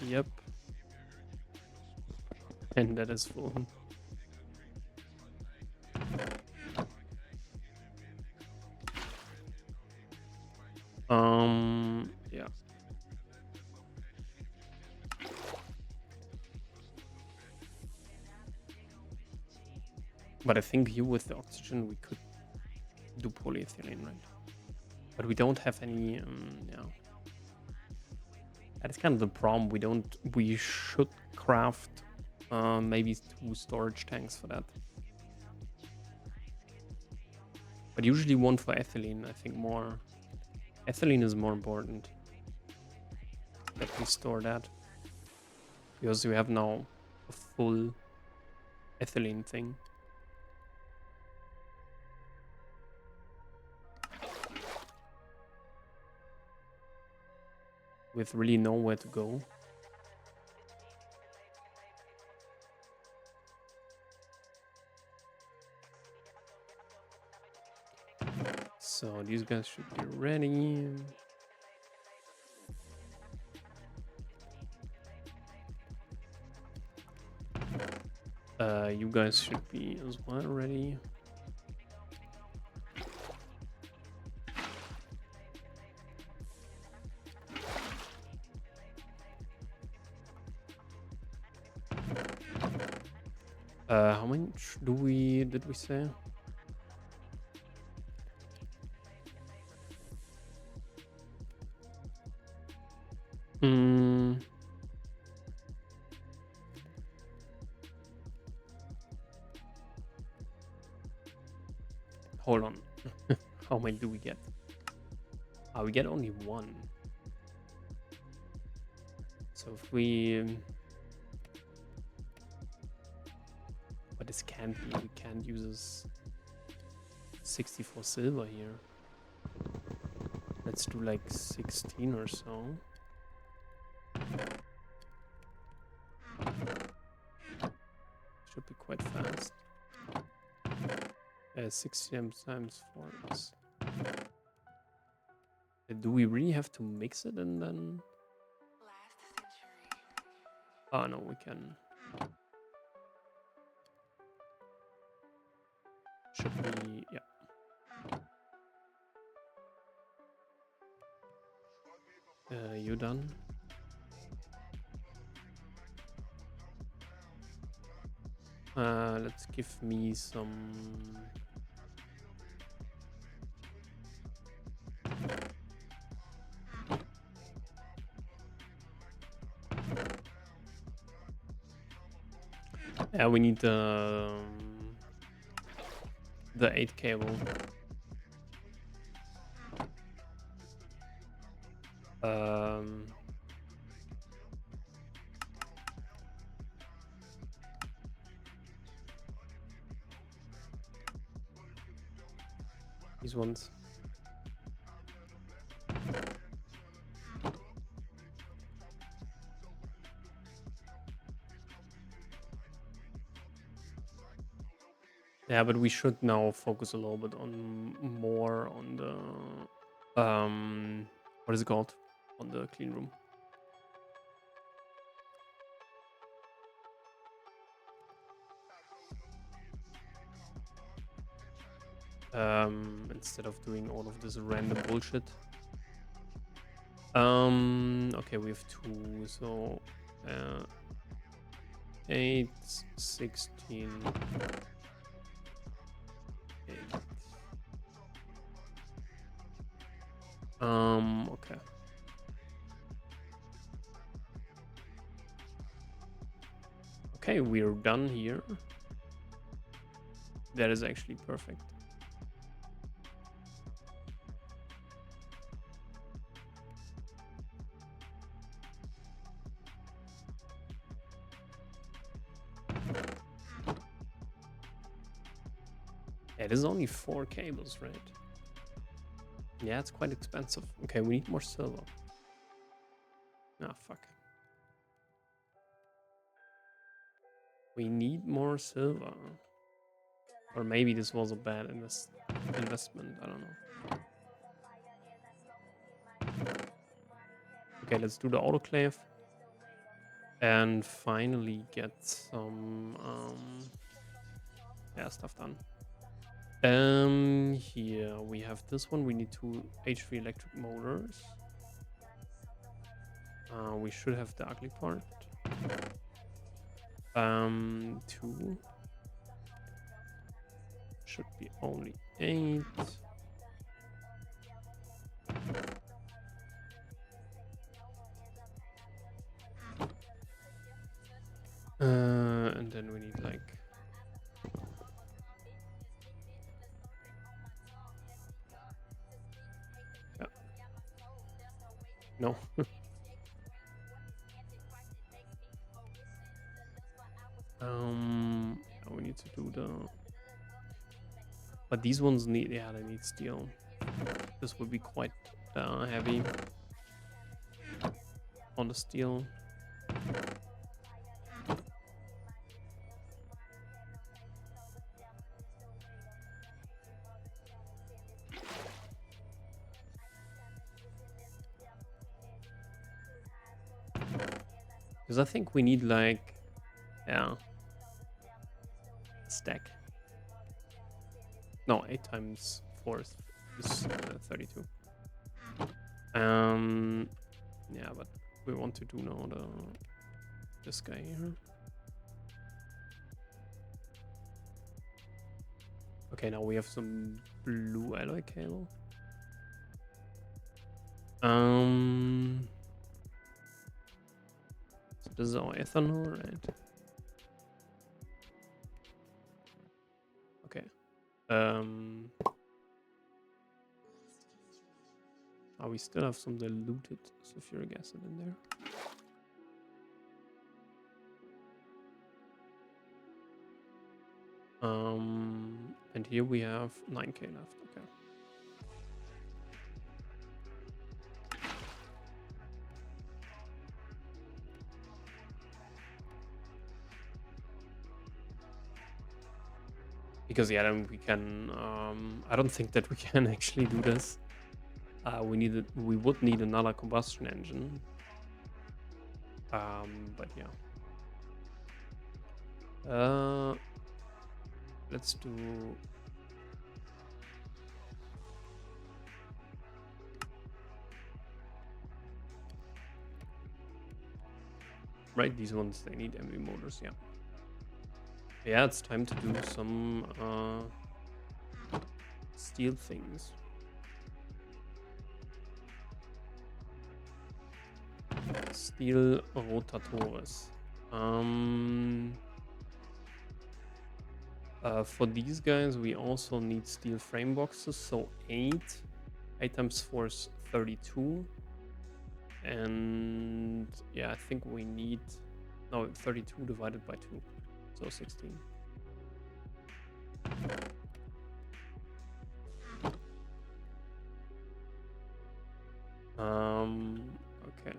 A: Yep. And that is full. Yeah. But I think here with the oxygen we could do polyethylene, right? But we don't have any, yeah. That is kind of the problem. We should craft maybe 2 storage tanks for that. But usually one for ethylene, I think more. Ethylene is more important that we store that. Because we have now a full ethylene thing. With really nowhere to go. So these guys should be ready. You guys should be as well ready. How much did we say? Hold on. How many do we get? Oh, we get only one. So if we... But this can't be. We can't use this 64 silver here. Let's do like 16 or so. Should be quite fast. 60 times 4 is... Do we really have to mix it and then... Oh no, we can... Should be... Yeah. You done? Let's give me some... Yeah, we need the 8 cable. These ones. Yeah, but we should now focus a little bit on more on the what is it called? On the clean room. Instead of doing all of this random bullshit. Okay, we have 2, so 8, 16, 8. Okay. Okay, we're done here. That is actually perfect. It is only 4 cables, right? Yeah, it's quite expensive. Okay, we need more silver. Ah, fuck. We need more silver. Or maybe this was a bad investment. I don't know. Okay, let's do the autoclave. And finally get some yeah, stuff done. Here we have this one. We need 2 H3 electric motors. We should have the ugly part. 2. Should be only 8. And then we need like... Yeah. No. We need to do the... But these ones need... Yeah, they need steel. This would be quite heavy on the steel. Because I think we need like... Yeah. Stack. No, 8 times 4 is 32. Yeah, but we want to do now this guy here. Okay, now we have some blue alloy cable. So this is our ethanol, right? Okay. Oh, we still have some diluted sulfuric acid in there. And here we have 9k left. Okay. Because yeah, then we can. I don't think that we can actually do this. We would need another combustion engine. But yeah. Let's do. Right, these ones, they need MV motors, yeah. Yeah, it's time to do some steel things. Steel rotatores. For these guys, we also need steel frame boxes, so 8. 8 times 4 is 32. And yeah, I think we need... No, 32 divided by 2, so 16. Okay.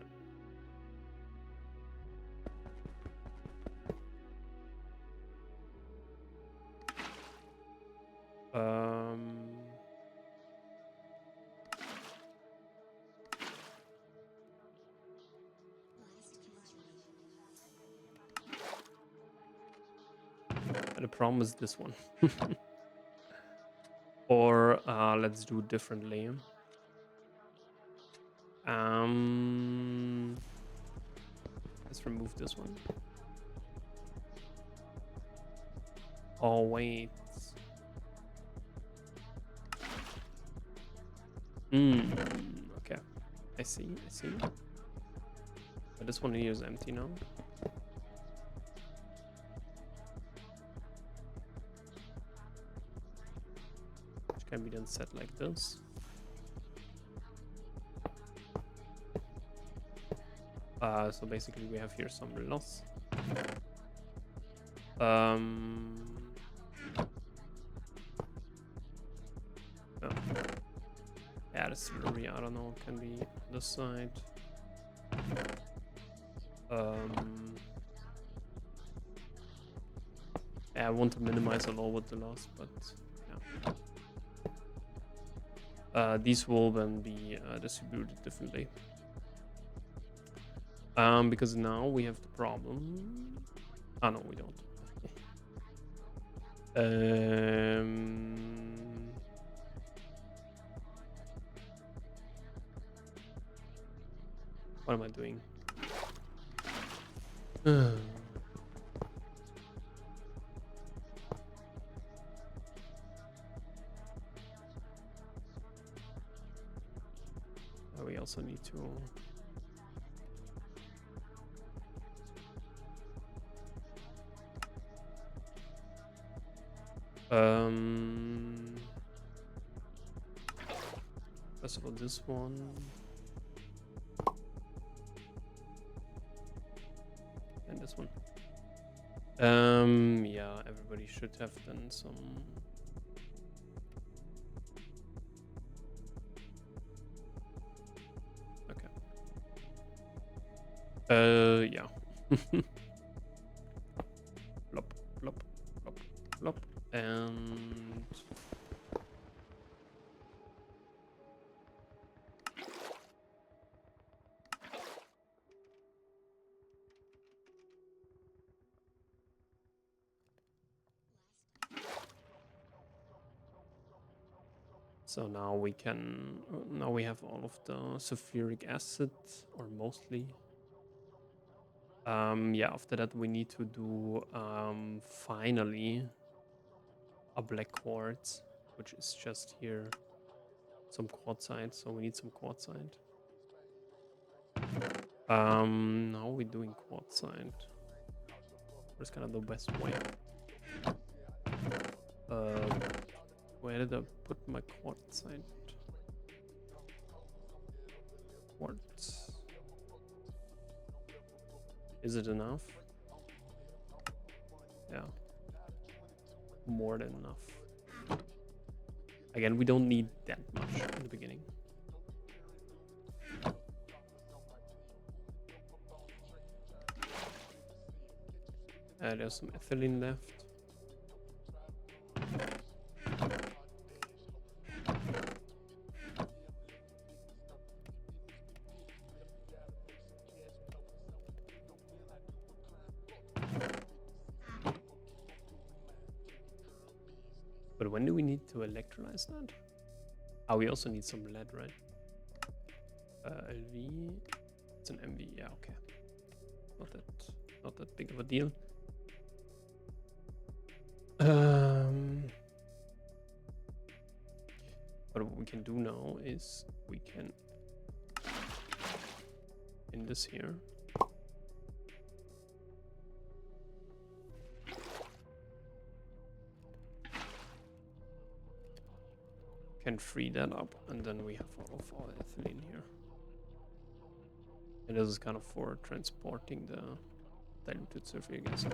A: The problem is this one. Or let's do it differently. Let's remove this one. Oh wait. Okay. I see. But this one here is empty now. Which can be then set like this. So basically we have here some loss. Oh. Yeah, the slurry, I don't know, can be this side. Yeah, I want to minimize a lot with the loss, but yeah. These will then be distributed differently. Because now we have the problem. Oh no, we don't. What am I doing? We also need to... First of all, this one. And this one. Yeah, everybody should have done some... Okay. Yeah. Plop, plop, plop, plop. And... So now we can... Now we have all of the sulfuric acid, or mostly. Yeah, after that we need to do finally a black quartz, which is just here some quartzite, so we need some quartzite. Now we're doing quartzite. What's kind of the best way? Where did I put my quartzite? quartz. Is it enough? Yeah. More than enough. Again, we don't need that much in the beginning. There's some ethylene left. But when do we need to electrolyze that? Oh, we also need some lead, right? LV. It's an MV. Yeah, okay. Not that big of a deal. But what we can do now is we can in this here. Can free that up, and then we have all of our ethylene here. And this is kind of for transporting the diluted sulfuric acid.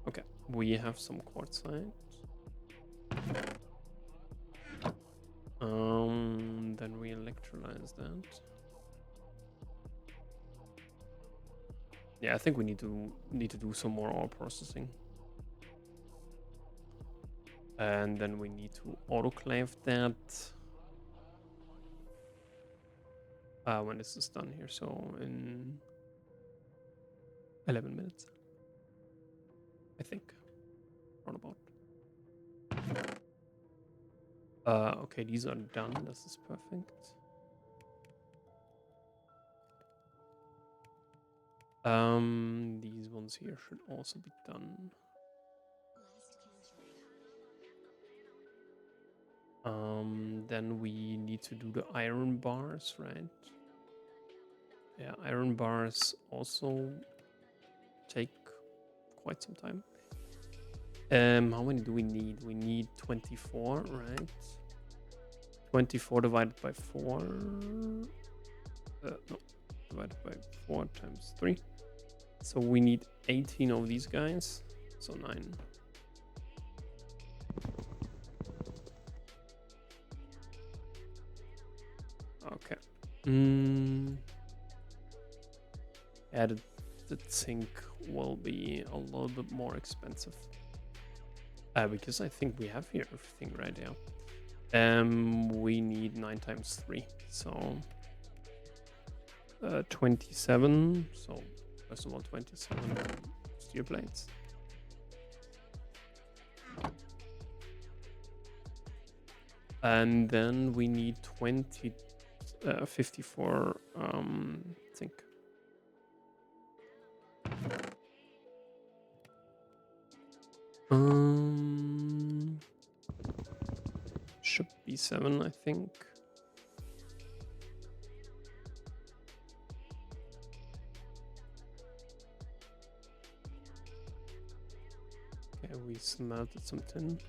A: Okay, we have some quartzite. Then we electrolyze that. Yeah, I think we need to do some more ore processing. And then we need to autoclave that. When this is done here, so in 11 minutes. I think. Roundabout. Okay, these are done. This is perfect. These ones here should also be done. Then we need to do the iron bars, right? Yeah, iron bars also take quite some time. How many do we need? We need 24, right? 24 divided by 4. No, divided by 4 times 3. So we need 18 of these guys. So 9. Okay. Added the zinc will be a little bit more expensive. Because I think we have here everything right now. We need 9 times 3. So 27. So first of all, 27 steel plates. And then we need 54 zinc. Should be 7, I think. Okay, we smelted some tin.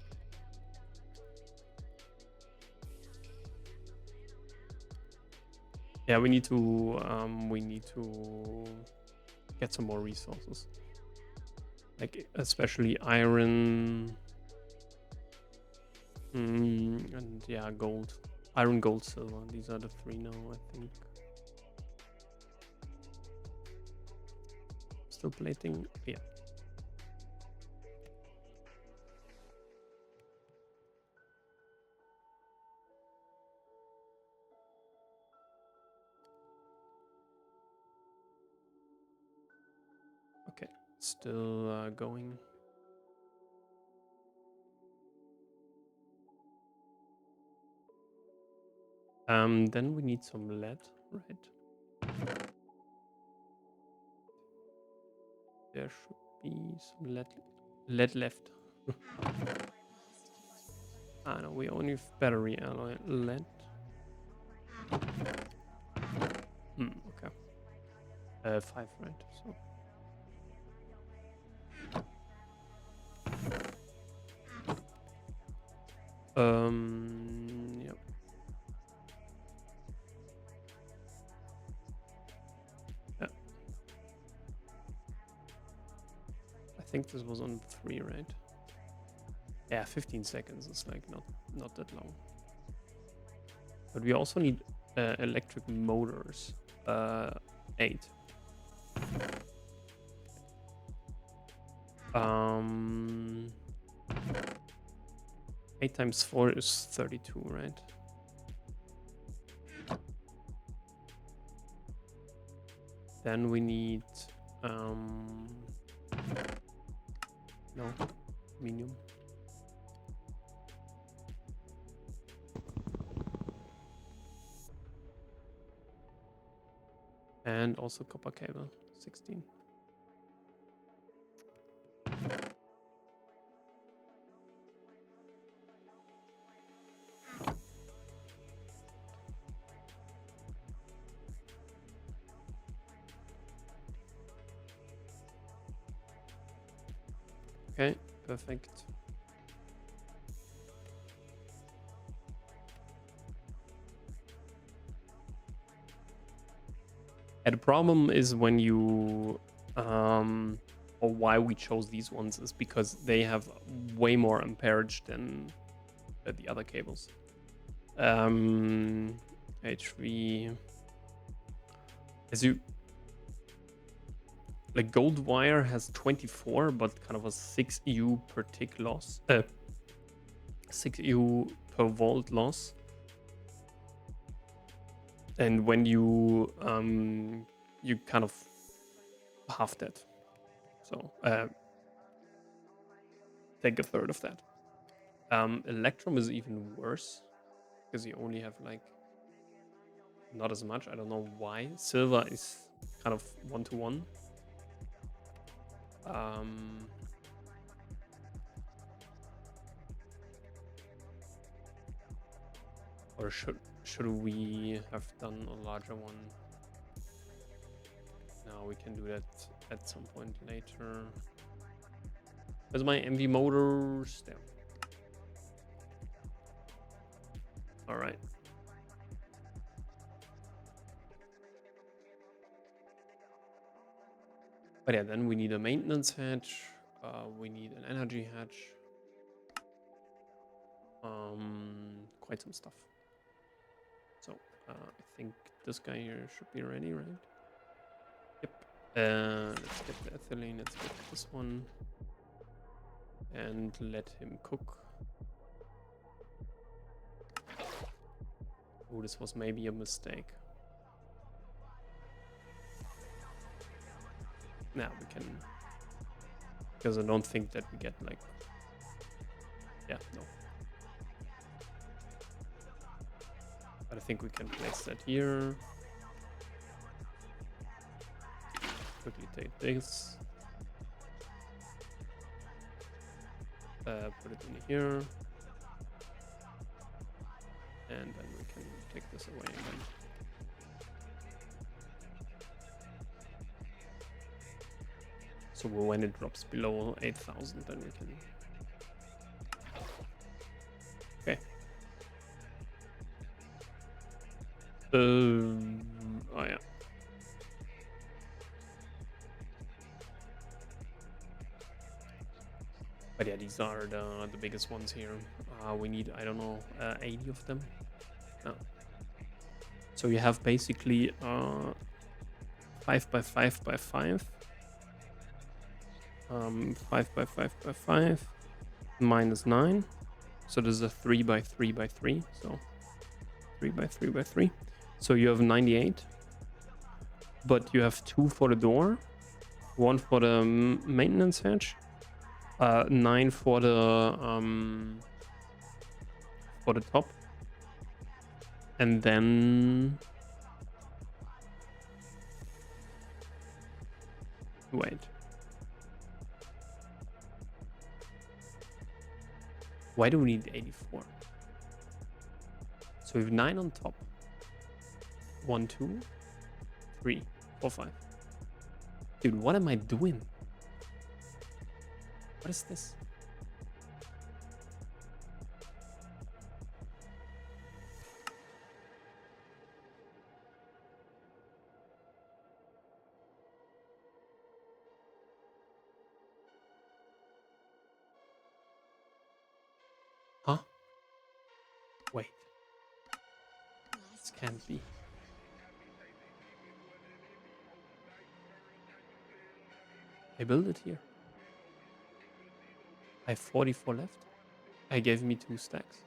A: Yeah, we need to get some more resources. Like especially iron. And yeah, gold. Iron, gold, silver. These are the 3 now, I think. Still plating? Yeah. Okay, still going. Then we need some lead, right? There should be some lead left. No, we only have battery alloy lead. Okay. 5, right? So. Yep. Yeah. I think this was on 3, right? Yeah, 15 seconds is like not that long. But we also need electric motors. 8. 8 times 4 is 32, right? Then we need no medium. And also copper cable, 16. Okay, perfect. And the problem is when you, or why we chose these ones is because they have way more amperage than the other cables. HV, as you, like gold wire has 24, but kind of a 6 EU per tick loss, 6 EU per volt loss. And when you you kind of half that, so take a third of that. Electrum is even worse because you only have like not as much. I don't know why. Silver is kind of 1-to-1. Or should we have done a larger one? No, we can do that at some point later. Where's my MV motors? There. All right. But yeah, then we need a maintenance hatch. We need an energy hatch. Quite some stuff. So I think this guy here should be ready, right? Yep. Let's get the ethylene. Let's get this one. And let him cook. Oh, this was maybe a mistake. Now we can, because I don't think that we get like, yeah, no. But I think we can place that here. Quickly take this. Put it in here. And then we can take this away again. So when it drops below 8,000, then we can. Okay. Oh yeah. But yeah, these are the biggest ones here. We need, I don't know, 80 of them. No. So you have basically 5 by 5 by 5. 5 by 5 by 5 minus 9. So this is a 3 by 3 by 3. So 3 by 3 by 3. So you have 98. But you have 2 for the door, 1 for the maintenance hatch, 9 for the top, and then wait. Why do we need 84? So we have 9 on top. 1, 2, 3, 4, 5. Dude, what am I doing? What is this? Wait. This can't be. I built it here. I have 44 left. I gave me 2 stacks.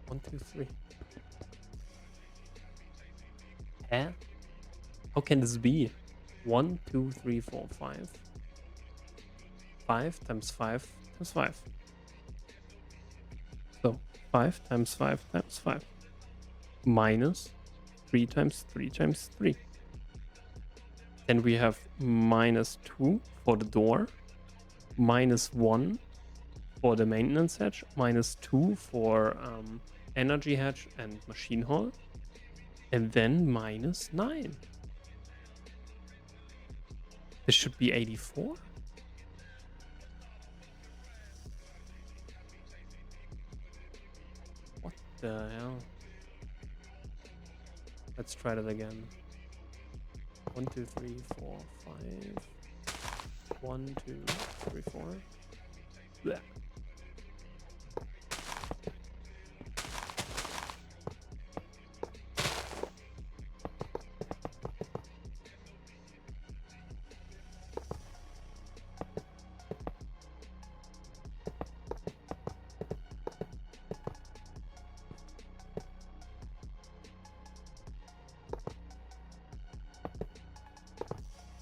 A: One, two, three. Huh? How can this be? 1, 2, 3, 4, 5. 5 times 5 times 5. So 5 times 5 times 5. Minus 3 times 3 times 3. Then we have minus 2 for the door. Minus 1 for the maintenance hatch. Minus 2 for energy hatch and machine hall. And then minus 9. This should be 84. What the hell? Let's try that again. 1, 2, 3, 4, 5. 1, 2, 3, 4. Blech.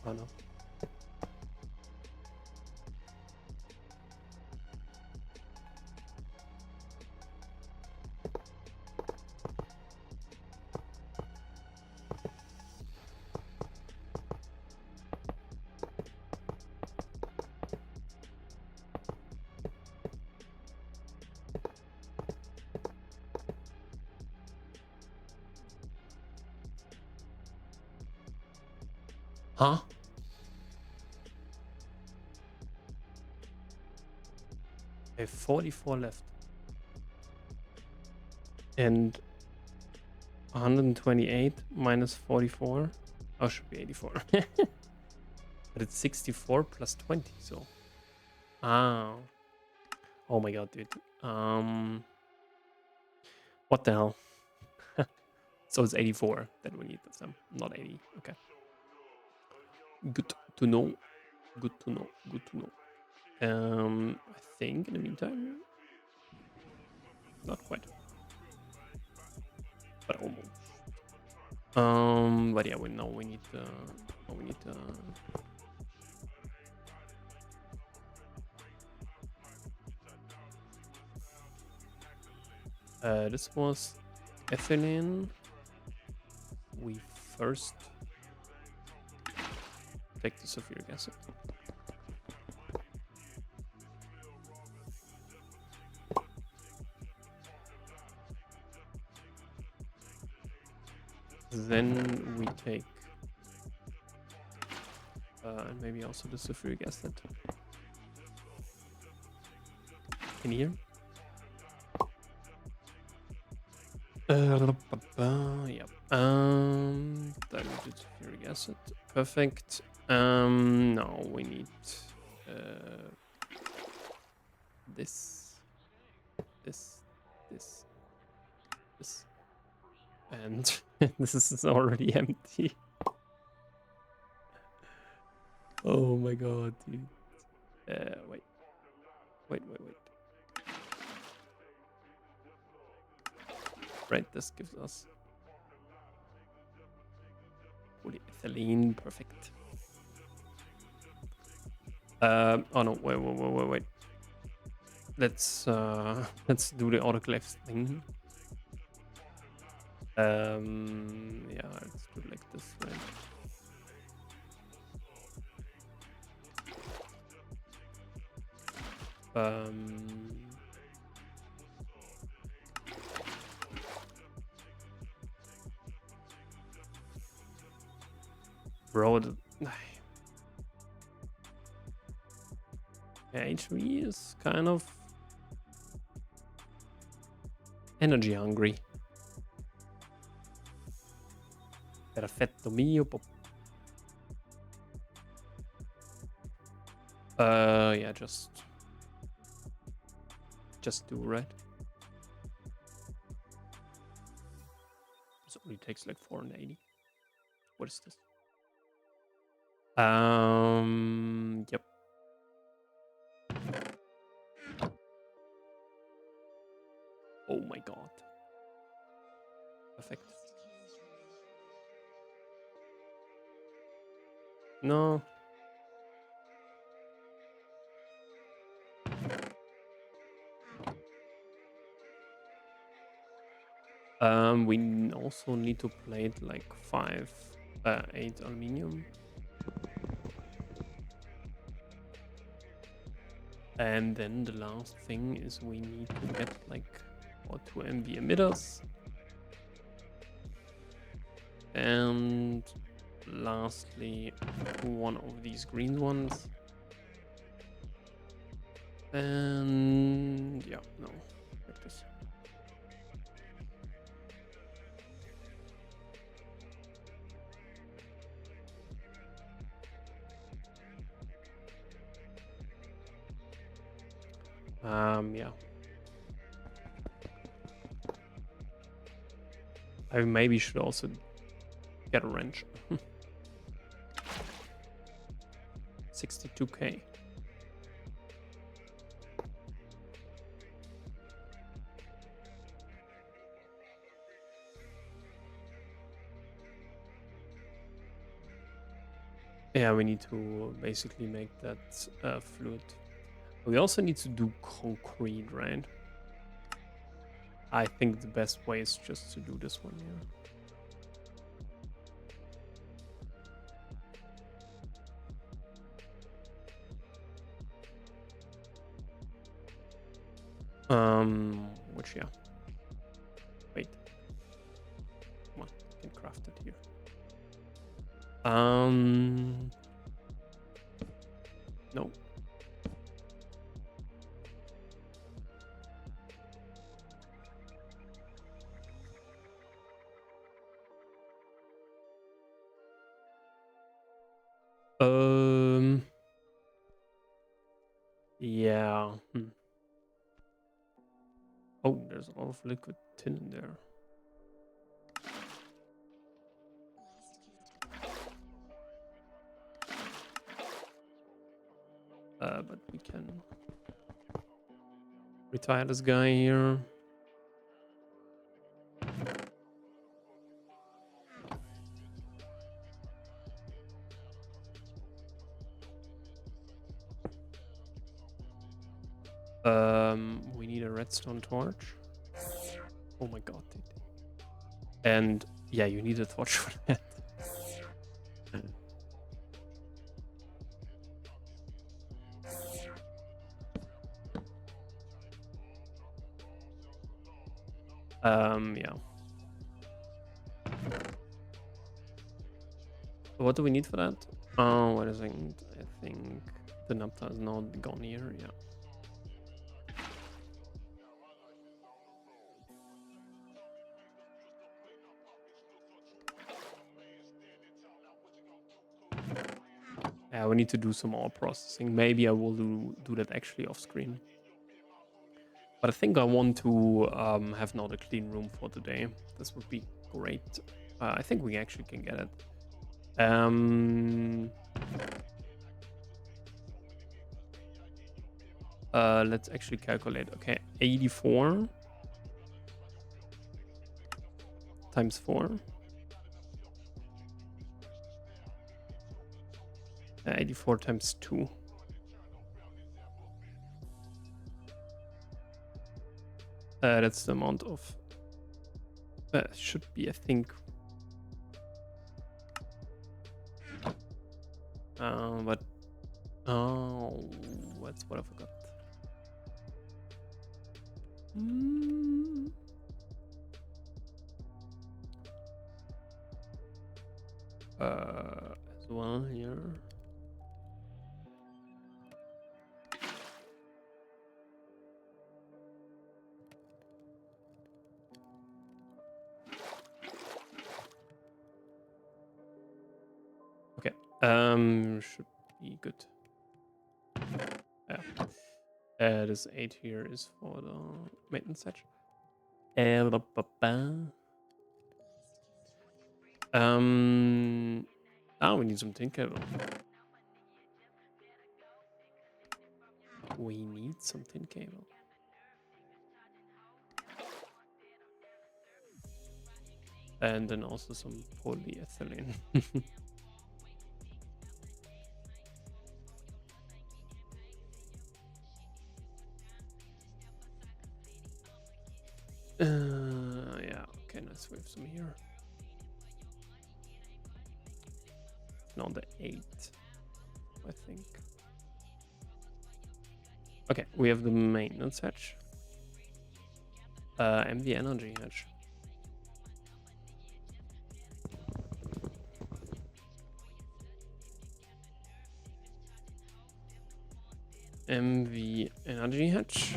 A: Oh no. Huh? I have 44 left. And 128 minus 44. Oh, should be 84. But it's 64 plus 20, so. Ah. Oh my god, dude. What the hell? So it's 84 that we need of them, not 80. Okay. Good to know. Good to know. Good to know. I think in the meantime, not quite, but almost. But yeah, we know we need. We need. This was ethylene. We first take the sulfuric acid. Then we take and maybe also the sulfuric acid in here. Yep. Diluted sulfuric acid. Perfect. Now we need this, and this is already empty. Oh my god, dude. Wait. Right, this gives us polyethylene. Perfect. Oh no, wait. Let's do the autoclave thing. Yeah, let's do it like this, right? Bro, HV is kind of energy hungry. Perfetto mio. Yeah, just do, right? This only takes like 480. What is this? Yep. Oh my god. Perfect. No. We also need to plate like 8 aluminium. And then the last thing is we need to get like 2 MV emitters. And lastly, one of these green ones. And yeah, no, like this. Yeah. I maybe should also get a wrench. 62k. Yeah, we need to basically make that fluid. We also need to do concrete, right? I think the best way is just to do this one here. Which, yeah. Wait. Come on, I can craft it here. No. Yeah. Oh, there's a lot of liquid tin in there. But we can retire this guy here. We need a redstone torch. Oh my god, dude. And yeah, you need a torch for that. Yeah. So what do we need for that? Oh, wait a second. I think the naphtha is not gone here. Yeah. Yeah, we need to do some more processing. Maybe I will do that actually off screen. But I think I want to have now the clean room for today. This would be great. I think we actually can get it. Let's actually calculate. Okay, 84 times 4. 84 times 2. That's the amount of... should be, I think... but... Oh, that's what I forgot. As well here. Should be good. Yeah. This 8 here is for the maintenance hatch. We need some tin cable. We need some tin cable. And then also some polyethylene. Yeah, okay, let's wave some here. No, the 8, I think. Okay, we have the maintenance hatch. And the energy hatch. MV energy hatch.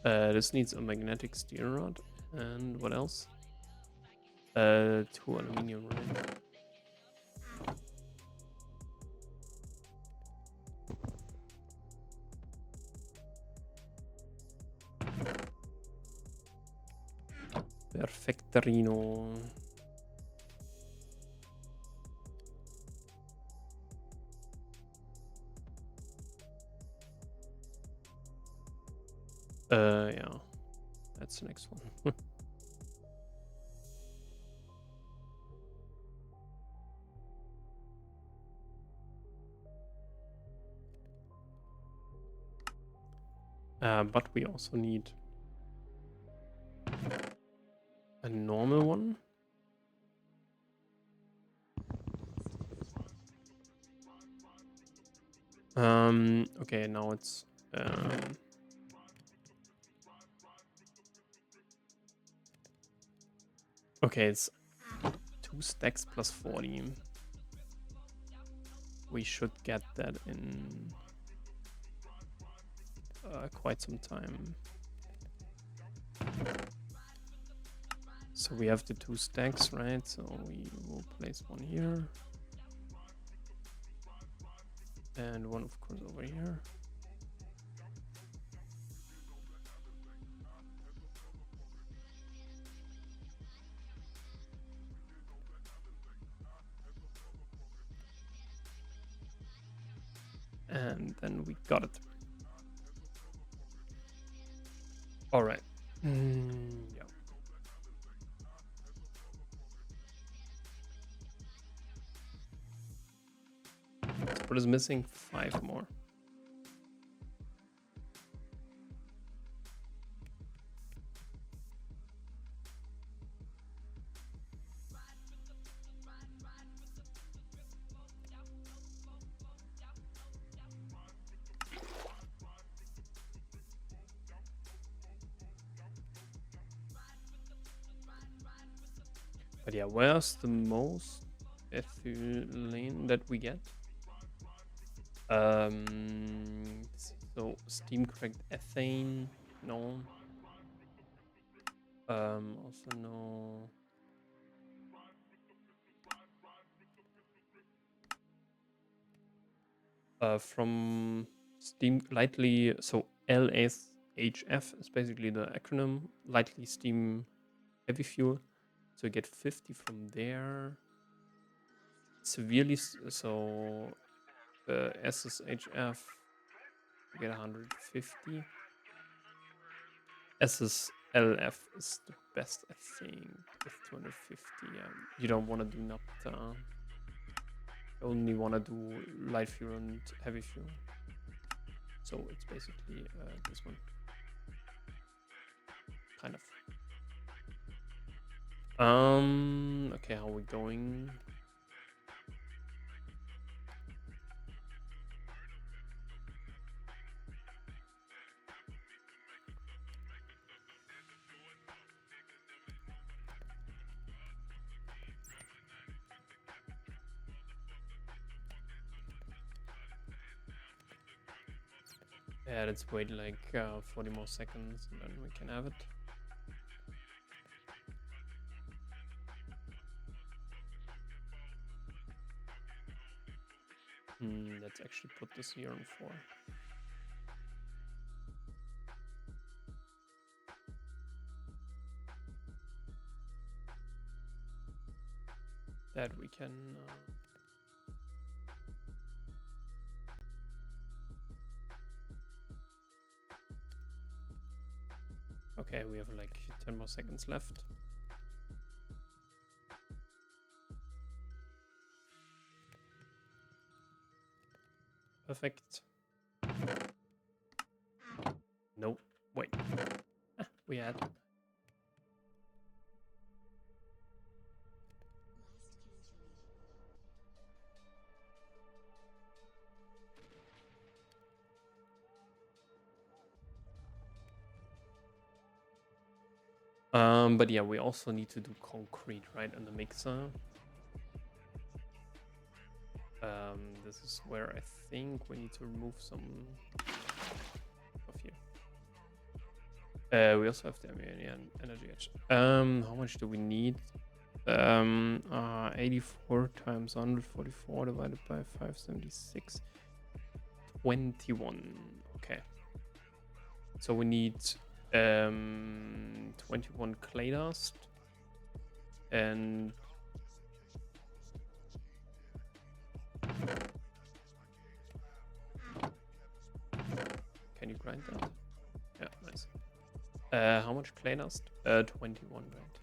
A: This needs a magnetic steel rod. And what else? 2 aluminium, right? Perfectorino. Yeah, that's the next one. But we also need a normal one. Okay, now it's okay, it's 2 stacks plus 40. We should get that in quite some time. So we have the 2 stacks, right? So we will place one here. And one, of course, over here. And then we got it. All right. Yeah. So what is missing? 5 more. But yeah, where's the most ethylene that we get? So steam cracked ethane, no. Also no. From steam lightly, so LSHF is basically the acronym, lightly steam heavy fuel. So you get 50 from there. Severely, so SSHF, you get 150. SSLF is the best, I think, with 250. You don't want to do naphtha. You only want to do light fuel and heavy fuel. So it's basically this one. Kind of. Okay, how are we going? Yeah, let's wait like 40 more seconds and then we can have it. Let's actually put this here on 4. That we can... Okay, we have like 10 more seconds left. Perfect. No, wait. We had... But yeah, we also need to do concrete, right, in the mixer. This is where I think we need to remove some of here. We also have the energy edge. How much do we need? 84 times 144 divided by 576. 21. Okay. So we need 21 clay dust and can you grind that? Yeah, nice. How much clay dust? 21, right?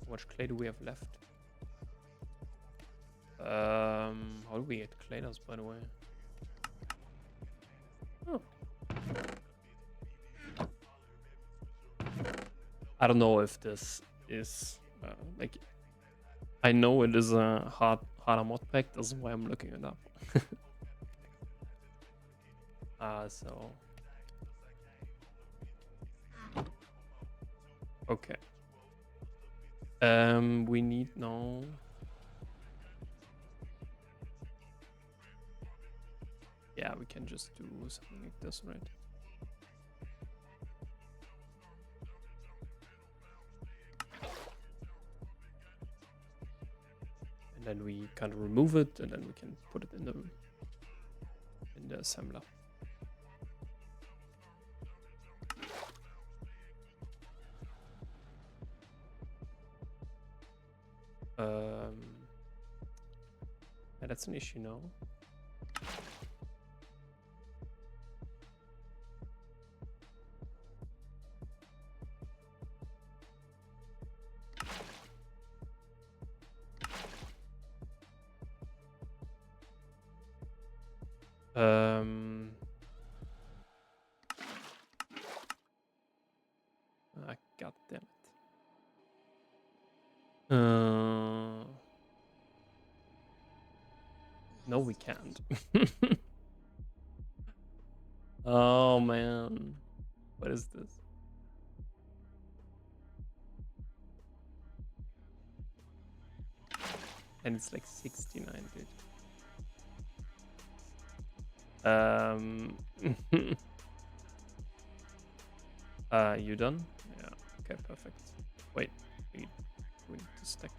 A: How much clay do we have left? How do we get clay dust, by the way? Oh. I don't know if this is like. I know it is a harder mod pack. That's why I'm looking it up. So. Okay. We need now. Yeah, we can just do something like this, right? And then we kind of remove it, and then we can put it in the assembler. Yeah, that's an issue now. God damn it. No, we can't. Oh man, what is this? And it's like 69, dude. You done? Yeah. Okay, perfect. Wait, we need to stack.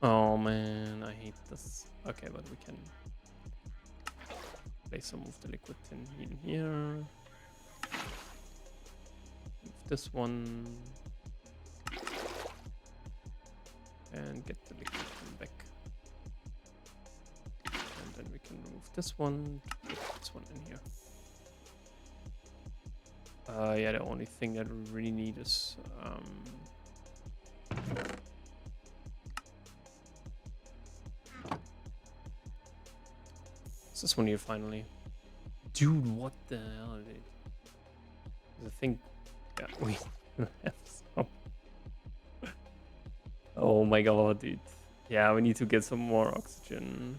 A: Oh man, I hate this. Okay, but we can place some of the liquid tin in here. Move this one. And get the liquid tin back. And then we can remove this one, put this one in here. Yeah, the only thing that we really need is it's this one here finally. Dude, what the hell, dude? I think, yeah, we have some. Oh my god, dude. Yeah, we need to get some more oxygen.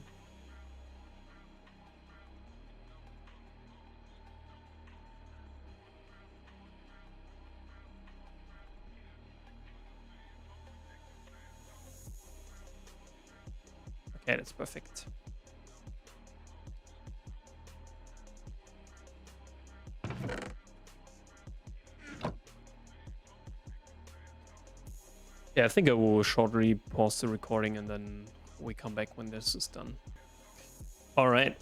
A: Okay, that's perfect. Yeah, I think I will shortly pause the recording and then we come back when this is done. All right.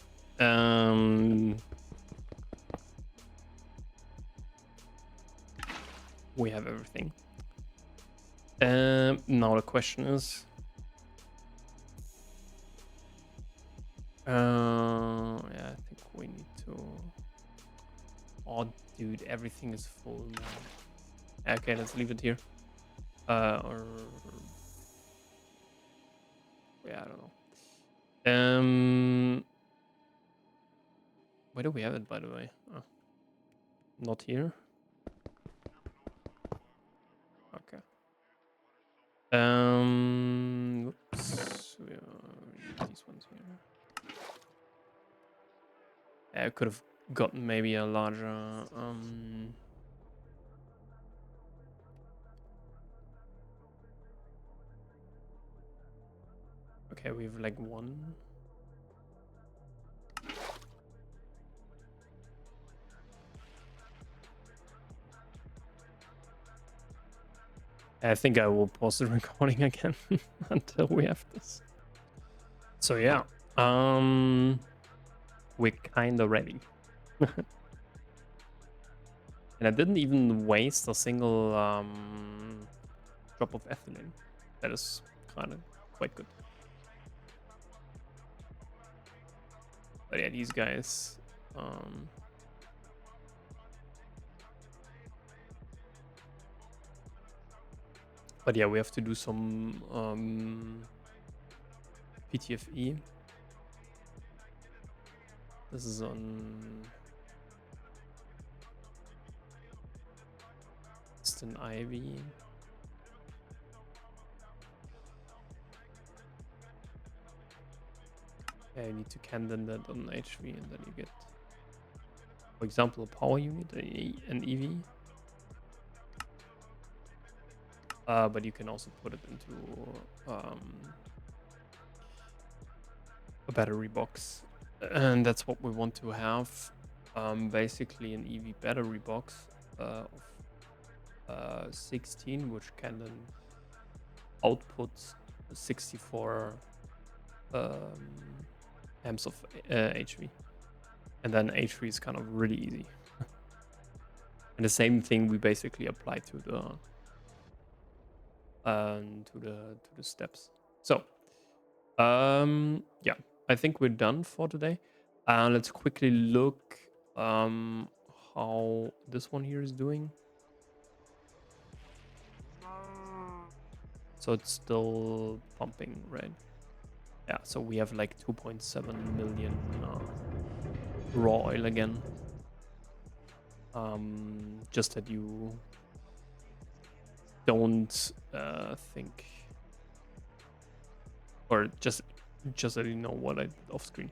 A: We have everything. Now the question is, yeah, I think we need to. Oh, dude, everything is full now. Okay, let's leave it here. Or yeah, I don't know. Where do we have it, by the way? Oh, not here. Okay. Whoops. We need these ones here. I could have gotten maybe a larger. Okay, we have like one. I think I will pause the recording again until we have this. So yeah, we're kind of ready. And I didn't even waste a single drop of ethylene. That is kind of quite good. But yeah, these guys. But yeah, we have to do some PTFE. This is on Instant Ivy. Yeah, you need to candle that on HV and then you get, for example, a power unit, an EV. But you can also put it into a battery box. And that's what we want to have. Basically an EV battery box of 16, which can then output 64 amps of HV. And then HV is kind of really easy. And the same thing we basically apply to the steps. So yeah, I think we're done for today. Let's quickly look how this one here is doing. So it's still pumping, right? Yeah, so we have like 2.7 million raw oil again. Just that you don't think, or just that you know what I did off screen.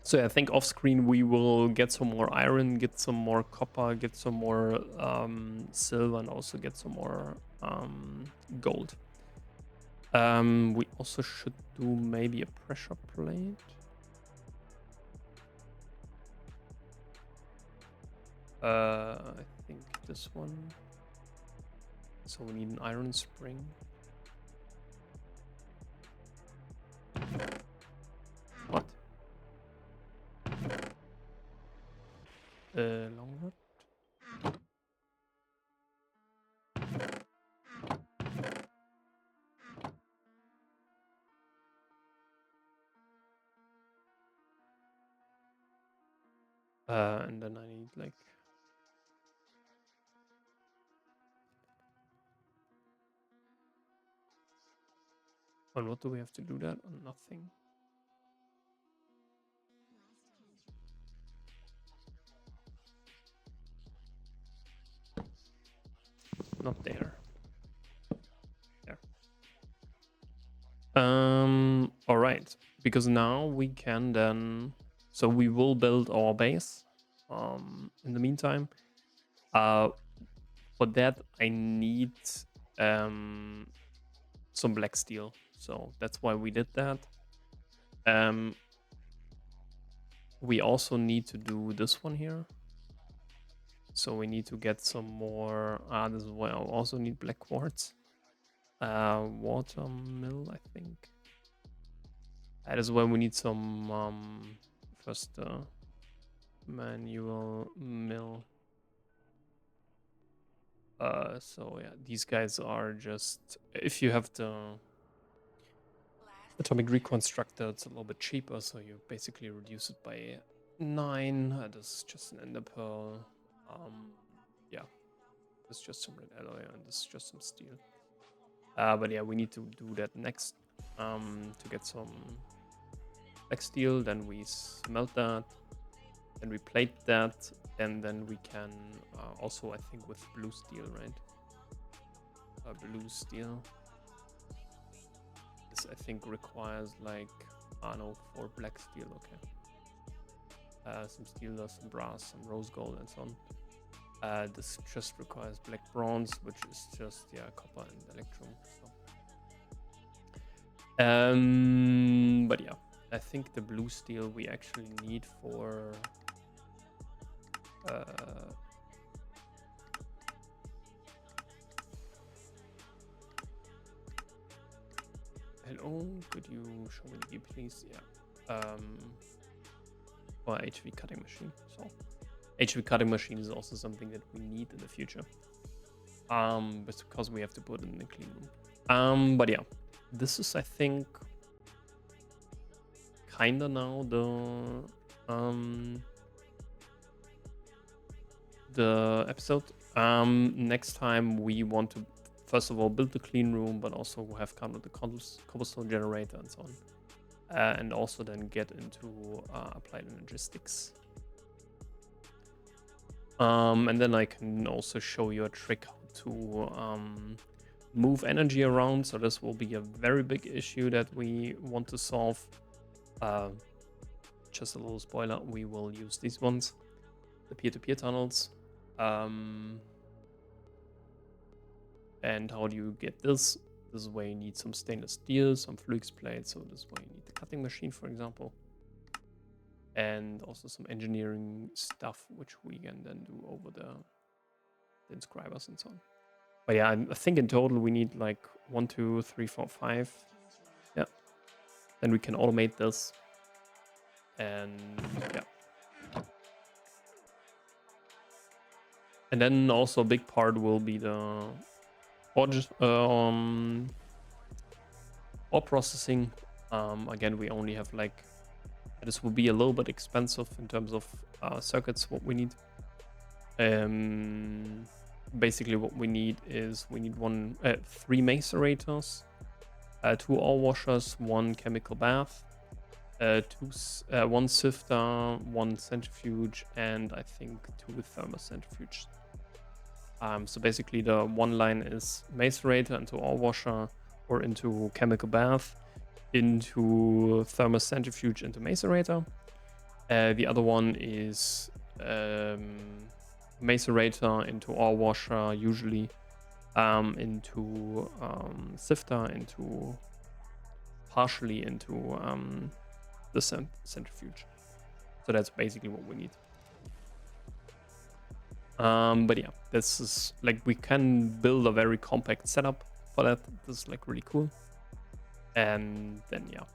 A: So yeah, I think off screen we will get some more iron, get some more copper, get some more silver, and also get some more gold. We also should do maybe a pressure plate. I think this one. So we need an iron spring. What? Long rod? And then I need like. On what do we have to do that? On nothing. Not there. There. All right. Because now we can then. So we will build our base. In the meantime, for that I need some black steel. So that's why we did that. We also need to do this one here. So we need to get some more. This is why I also need black quartz. Water mill, I think. That is why we need some first manual mill. So yeah, these guys are just, if you have the atomic reconstructor, it's a little bit cheaper, so you basically reduce it by 9. This is just an ender pearl. Yeah, this is just some red alloy, and this is just some steel. But yeah, we need to do that next to get some black steel. Then we smelt that, then we plate that, and then we can also, I think, with blue steel, right? Blue steel. This, I think, requires like, no, for black steel, okay. Some steel dust, some brass, some rose gold, and so on. This just requires black bronze, which is just, yeah, copper and electrum. So. But yeah, I think the blue steel we actually need for hello, could you show me the key, please? Yeah. Or HV cutting machine. So HV cutting machine is also something that we need in the future. But because we have to put it in the clean room. But yeah, this is, I think, kinda now the episode. Next time we want to first of all build the clean room, but also have kind of the cobblestone generator and so on. And also then get into applied logistics. And then I can also show you a trick how to move energy around. So this will be a very big issue that we want to solve. Just a little spoiler, we will use these ones, the peer-to-peer tunnels. And how do you get this? This is where you need some stainless steel, some flux plates. So this is where you need the cutting machine, for example. And also some engineering stuff, which we can then do over the inscribers and so on. But yeah, I think in total we need like 1, 2, 3, 4, 5. Yeah. Then we can automate this. And yeah. And then also a big part will be the ore processing. Again, we only have like, this will be a little bit expensive in terms of circuits, what we need. Basically what we need is, we need 3 macerators, 2 ore washers, 1 chemical bath, 1 sifter, 1 centrifuge, and I think 2 thermocentrifuges. So basically the one line is macerator into ore washer, or into chemical bath, into thermocentrifuge, into macerator. The other one is macerator into ore washer, usually into sifter, into partially into the centrifuge. So that's basically what we need. But yeah, this is like, we can build a very compact setup for that. This is like really cool. And then yeah,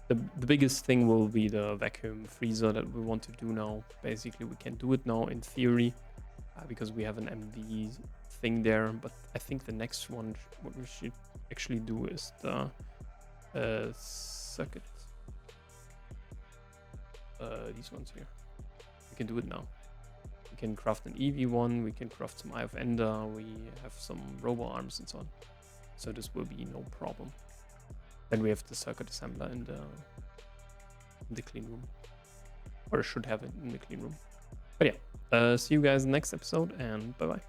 A: the biggest thing will be the vacuum freezer that we want to do now. Basically, we can do it now in theory because we have an MV thing there. But I think the next one, what we should actually do is the circuit. These ones here. We can do it now. We can craft an EV one. We can craft some Eye of Ender. We have some robo arms and so on. So this will be no problem. Then we have the circuit assembler in the clean room, or should have it in the clean room. But yeah, see you guys in the next episode, and bye bye.